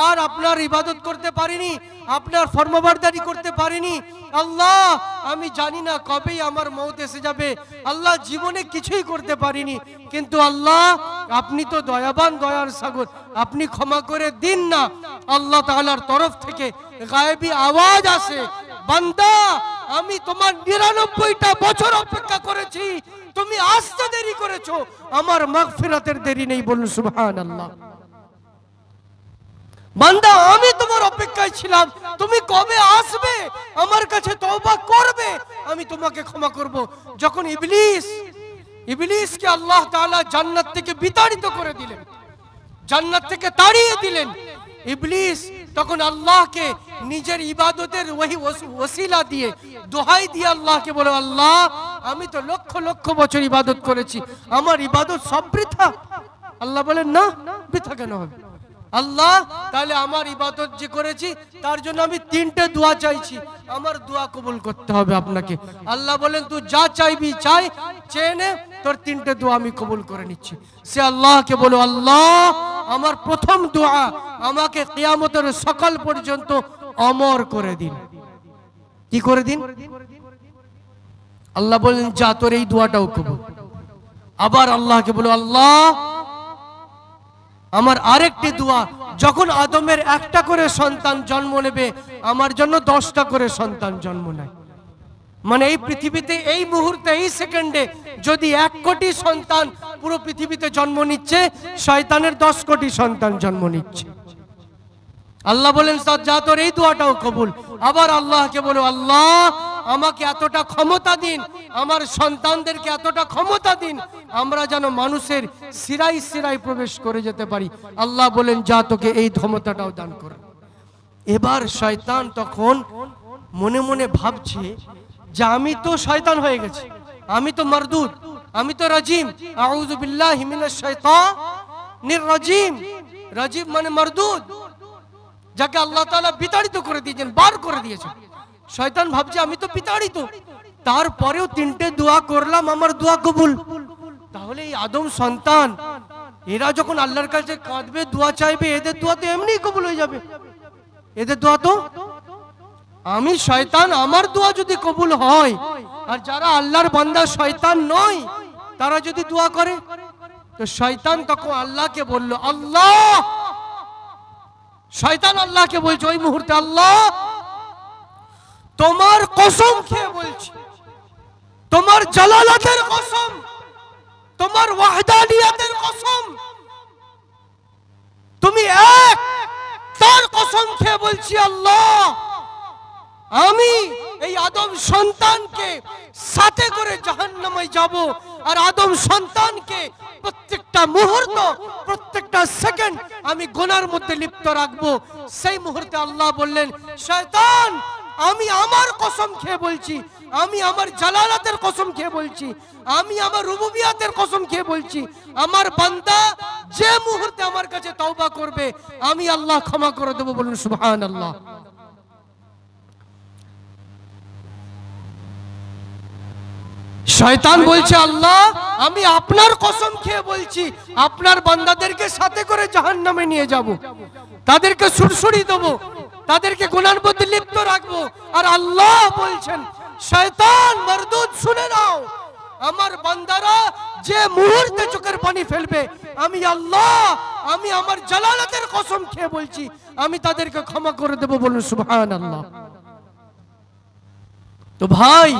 আর আপনার ইবাদত করতে পারিনি, আপনার ফরমাবরদারি করতে পারিনি। আল্লাহ আমি জানি না কবেই আমার মওত এসে যাবে। আল্লাহ জীবনে কিছুই করতে পারিনি, কিন্তু আল্লাহ আপনি তো দয়াবান, দয়ার সাগর, আপনি ক্ষমা করে দিন না। আল্লাহ তাআলার তরফ থেকে গায়েবী আওয়াজ আসে, বান্দা আমি তোমার 99টা বছর অপেক্ষা করেছি, তুমি আসতে দেরি করেছো, আমার মাগফিরাতের দেরি নেই। বলুন সুবহানাল্লাহ। বান্দা আমি তোমার অপেক্ষায় ছিলাম, তুমি কবে আসবে, আমার কাছে তওবা করবে, আমি তোমাকে ক্ষমা করব। যখন ইবলিসকে আল্লাহ তাআলা জান্নাত থেকে বিতাড়িত করে দিলেন, জান্নাত থেকে তাড়িয়ে দিলেন, ইবলিস তখন আল্লাহকে নিজের ইবাদতের ওই ওসিলা দিয়ে, দোহাই দিয়ে আল্লাহকে বলে, আল্লাহ আমি তো লক্ষ লক্ষ বছর ইবাদত করেছি, আমার ইবাদত সব বৃথা। আল্লাহ বলেন, না, বৃথা কেন হবে? আল্লাহ তাহলে আমার ইবাদত যে করেছি তার জন্য আমি 3টে দোয়া চাইছি, আমার দোয়া কবুল করতে হবে আপনাকে। আল্লাহ বলেন, তুই যা চাইবি চাই, চেয়ে নে, তোর 3টে দোয়া আমি কবুল করে নিচ্ছি। সে আল্লাহকে বলো, আল্লাহ আমার প্রথম দোয়া, আমাকে কিয়ামতের সকাল পর্যন্ত অমর করে দিন। কি করে দিন? আল্লাহ বলেন, যা তোর এই দোয়াটাও কবুল। আবার আল্লাহকে বলো, আল্লাহ আমার আরেকটি দোয়া, যখন আদমের একটা করে সন্তান জন্ম নেবে, আমার জন্য 10টা করে সন্তান জন্ম নেয়। মানে এই পৃথিবীতে এই মুহূর্তে, এই সেকেন্ডে যদি 1 কোটি সন্তান পুরো পৃথিবীতে জন্ম নিচ্ছে, শয়তানের 10 কোটি সন্তান জন্ম নিচ্ছে। আল্লাহ বলেন, যা তোর এই দোয়াটাও কবুল। আবার আল্লাহকে বলো, আল্লাহ আমাকে এতটা ক্ষমতা দিন, আমার সন্তানদেরকে এতটা ক্ষমতা দিন, আমরা যেন মানুষের শিরায় শিরায় প্রবেশ করে যেতে পারি। আল্লাহ বলেন, যা তোকে এই ক্ষমতাটাও দান করে। এবার শয়তান তখন মনে মনে ভাবছে যে আমি তো শয়তান হয়ে গেছি, আমি তো মারদুদ, আমি তো রাজিম। আউযু বিল্লাহি মিনাশ শাইতানির রাজিম। রাজিম মানে মারদুদ, যাকে আল্লাহ তাআলা বিতাড়িত করে দিয়েছেন, বার করে দিয়েছেন। শয়তান ভাবছে আমি তো বিতাড়িত, তারপরেও 3টে দোয়া করলাম, আমার দোয়া কবুল। তাহলে এই আদম সন্তান এরা যখন আল্লাহর কাছে কাঁদবে, দোয়া চাইবে, এদের দোয়া তো এমনি কবুল হয়ে যাবে। এদের দোয়া তো, আমি শয়তান, আমার দোয়া যদি কবুল হয়, আর যারা আল্লাহর বান্দা শয়তান নয়, তারা যদি দোয়া করে, তো শয়তান তখন আল্লাহকে বলল, আল্লাহ, শয়তান আল্লাহকে বলছে ওই মুহূর্তে, আল্লাহ তোমার কসম খেয়ে বলছি, তোমার জালালাতের কসম, তোমার ওয়াহদানিয়াতের কসম, তুমি এক, তার কসম খেয়ে বলছি, আল্লাহ আমি এই আদম সন্তানকে সাথে করে জাহান্নামে যাব, আর আদম সন্তানকে প্রত্যেক প্রত্যেকটা মুহূর্ত প্রত্যেকটা সেকেন্ড আমি গুনার মধ্যে লিপ্ত রাখবো। সেই মুহূর্তে আল্লাহ বললেন, শয়তান আমি আমার কসম খেয়ে বলছি, আমি আমার জালালাতের কসম খেয়ে বলছি, আমি আমার রুবুবিয়াতের কসম খেয়ে বলছি, আমার বান্দা যে মুহূর্তে আমার কাছে তওবা করবে আমি আল্লাহ ক্ষমা করে দেব। বলুন সুবহানাল্লাহ। শয়তান বলছে, আল্লাহ আমি আপনার কসম খেয়ে বলছি, আপনার বান্দাদেরকে সাথে করে জাহান্নামে নিয়ে যাব, তাদেরকে সুরসুরি দেব, তাদেরকে গুনার মধ্যে লিপ্ত রাখবো। আর আল্লাহ বলছেন, শয়তান মারদুদ শুনে নাও, আমার বান্দারা যে মুহূর্তে চোখের পানি ফেলবে আমি আল্লাহ, আমি আমার জালালাতের কসম খেয়ে বলছি, আমি তাদেরকে ক্ষমা করে দেব। বলুন সুবহানাল্লাহ। তো ভাই,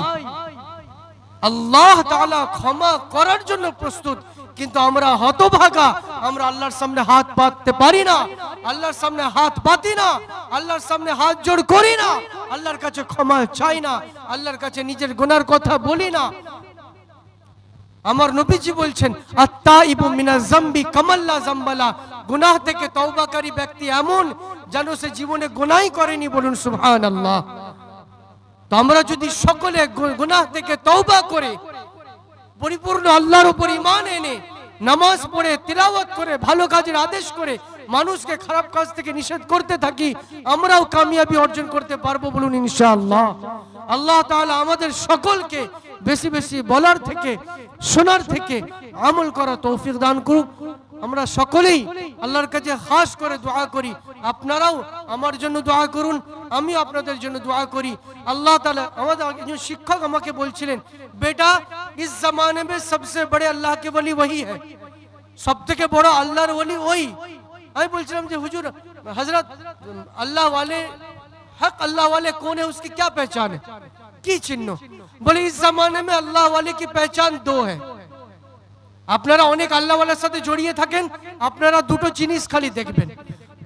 আল্লাহ তাআলা ক্ষমা করার জন্য প্রস্তুত, কিন্তু আমরা হতভাগা, আমরা আল্লাহর সামনে হাত পাততে পারি না, আল্লাহর সামনে হাত পাতি না, আল্লাহর সামনে হাত জোড় করি না, আল্লাহর কাছে ক্ষমা চাই না, আল্লাহর কাছে নিজের গুনার কথা বলি না। আমার নবীজি বলছেন, আত-তাইবু মিনাজ যামবি কামাল্লা যামবালা, গুনাহ থেকে তওবাকারী ব্যক্তি এমন যেন সে জীবনে গুনাহই করেনি। বলুন সুবহানাল্লাহ। তো আমরা যদি সকলে গুনাহ থেকে তওবা করে পরিপূর্ণ আল্লাহর উপর ঈমান এনে নামাজ পড়ে তিলাওয়াত করে ভালো কাজের আদেশ করে মানুষকে খারাপ কাজ থেকে নিষেধ করতে থাকি, আমরাও কামিয়াবি অর্জন করতে পারবো। বলুন ইনশাআল্লাহ। আল্লাহ তাআলা আমাদের সকলকে বেশি বেশি বলার থেকে শোনার থেকে আমল করা তৌফিক দান করুক। আমরা সকলেই আল্লাহর কাছে খাস করে দোয়া করি, আপনারাও আমার জন্য দোয়া করুন, আমি আপনাদের জন্য দোয়া করি। আল্লাহ তাআলা, আমাদের একজন শিক্ষক আমাকে বলছিলেন, বেটা ইস জামানে মে সবসে বড়ে আল্লাহ কে ওলি ওহি হ্যায়, সবথেকে বড় আল্লাহর ওলি ওই। আমি বলছিলাম যে হুজুর হযরত আল্লাহ ওয়ালে হক अल्लाह वाले कौन है, उसकी क्या पहचान है, की चिन्ह? बोले इस जमाने में अल्लाह वाले की पहचान दो है। আপনারা অনেক আল্লাহ ওয়ালার সাথে জড়িয়ে থাকেন, আপনারা দুটো জিনিস খালি দেখবেন,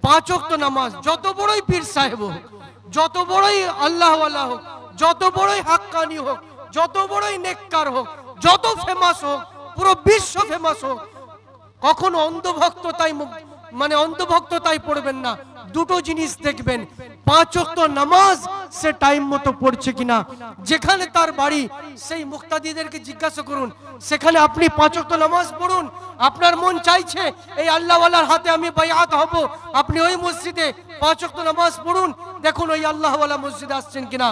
5 ওয়াক্ত নামাজ, যত বড়ই পীর সাহেব হোক, যত বড়ই আল্লাহ ওয়ালা হোক, যত বড়ই হাক্কানি হোক, যত বড়ই নেককার হোক, যত ফেমাস হোক, পুরো বিশ্ব ফেমাস হোক, কখনো অন্ধভক্ততাই মানে অন্ধভক্ততাই পড়বেন না। দুটো জিনিস দেখবেন, 5 ওয়াক্ত নামাজ সে টাইম মতো পড়ছে কিনা। যেখানে তার বাড়ি সেই মুক্তাদিদেরকে জিজ্ঞাসা করুন, সেখানে আপনি 5 ওয়াক্ত নামাজ পড়ুন, আপনার মন চাইছে এই আল্লাহ ওয়ালার হাতে আমি বাইআত হব, আপনি ওই মসজিদে 5 ওয়াক্ত নামাজ পড়ুন, দেখুন ওই আল্লাহ ওয়ালা মসজিদে আসছেন কিনা।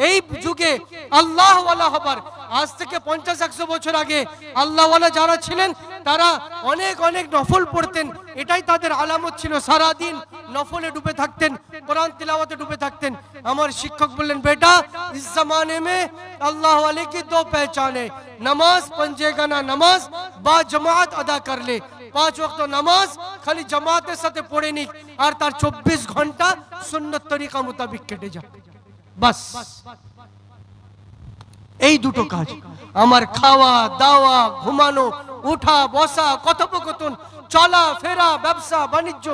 এই যুগে আল্লাহ ওয়ালা হবার আজ থেকে 50-100 বছর আগে আল্লাহ ওয়ালা যারা ছিলেন তারা অনেক অনেক নফল পড়তেন, এটাই তাদের আলামত ছিল। সারা দিন নফলে ডুবে থাকতেন, কোরআন তিলাওয়াতে ডুবে থাকতেন। আমার শিক্ষক বললেন, বেটা इस जमाने में अल्लाह वाले की दो पहचान है, नमाज पंजेगाना नमाज बा जमात अदा कर ले। 5 ওয়াক্ত নামাজ খালি জামাতের সাথে পড়ে নিক, আর তার 24 ঘন্টা সুন্নত তরিকা মোতাবেক কেটে যাক, বাস। এই দুটো কাজ, আমার খাওয়া দাওয়া, ঘুমানো, উঠা বসা, কথোপকথন, চলা ফেরা, ব্যবসা বাণিজ্য,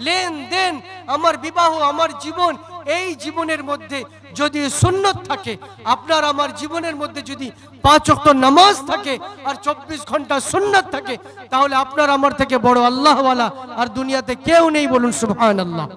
লেনদেন, আমার বিবাহ, আমার জীবন, এই জীবনের মধ্যে যদি সুন্নত থাকে, আপনার আমার জীবনের মধ্যে যদি 5 ওয়াক্ত নামাজ থাকে আর 24 ঘন্টা সুন্নত থাকে, তাহলে আপনার আমার থেকে বড় আল্লাহ ওয়ালা আর দুনিয়াতে কেউ নেই। বলুন সুবহানাল্লাহ।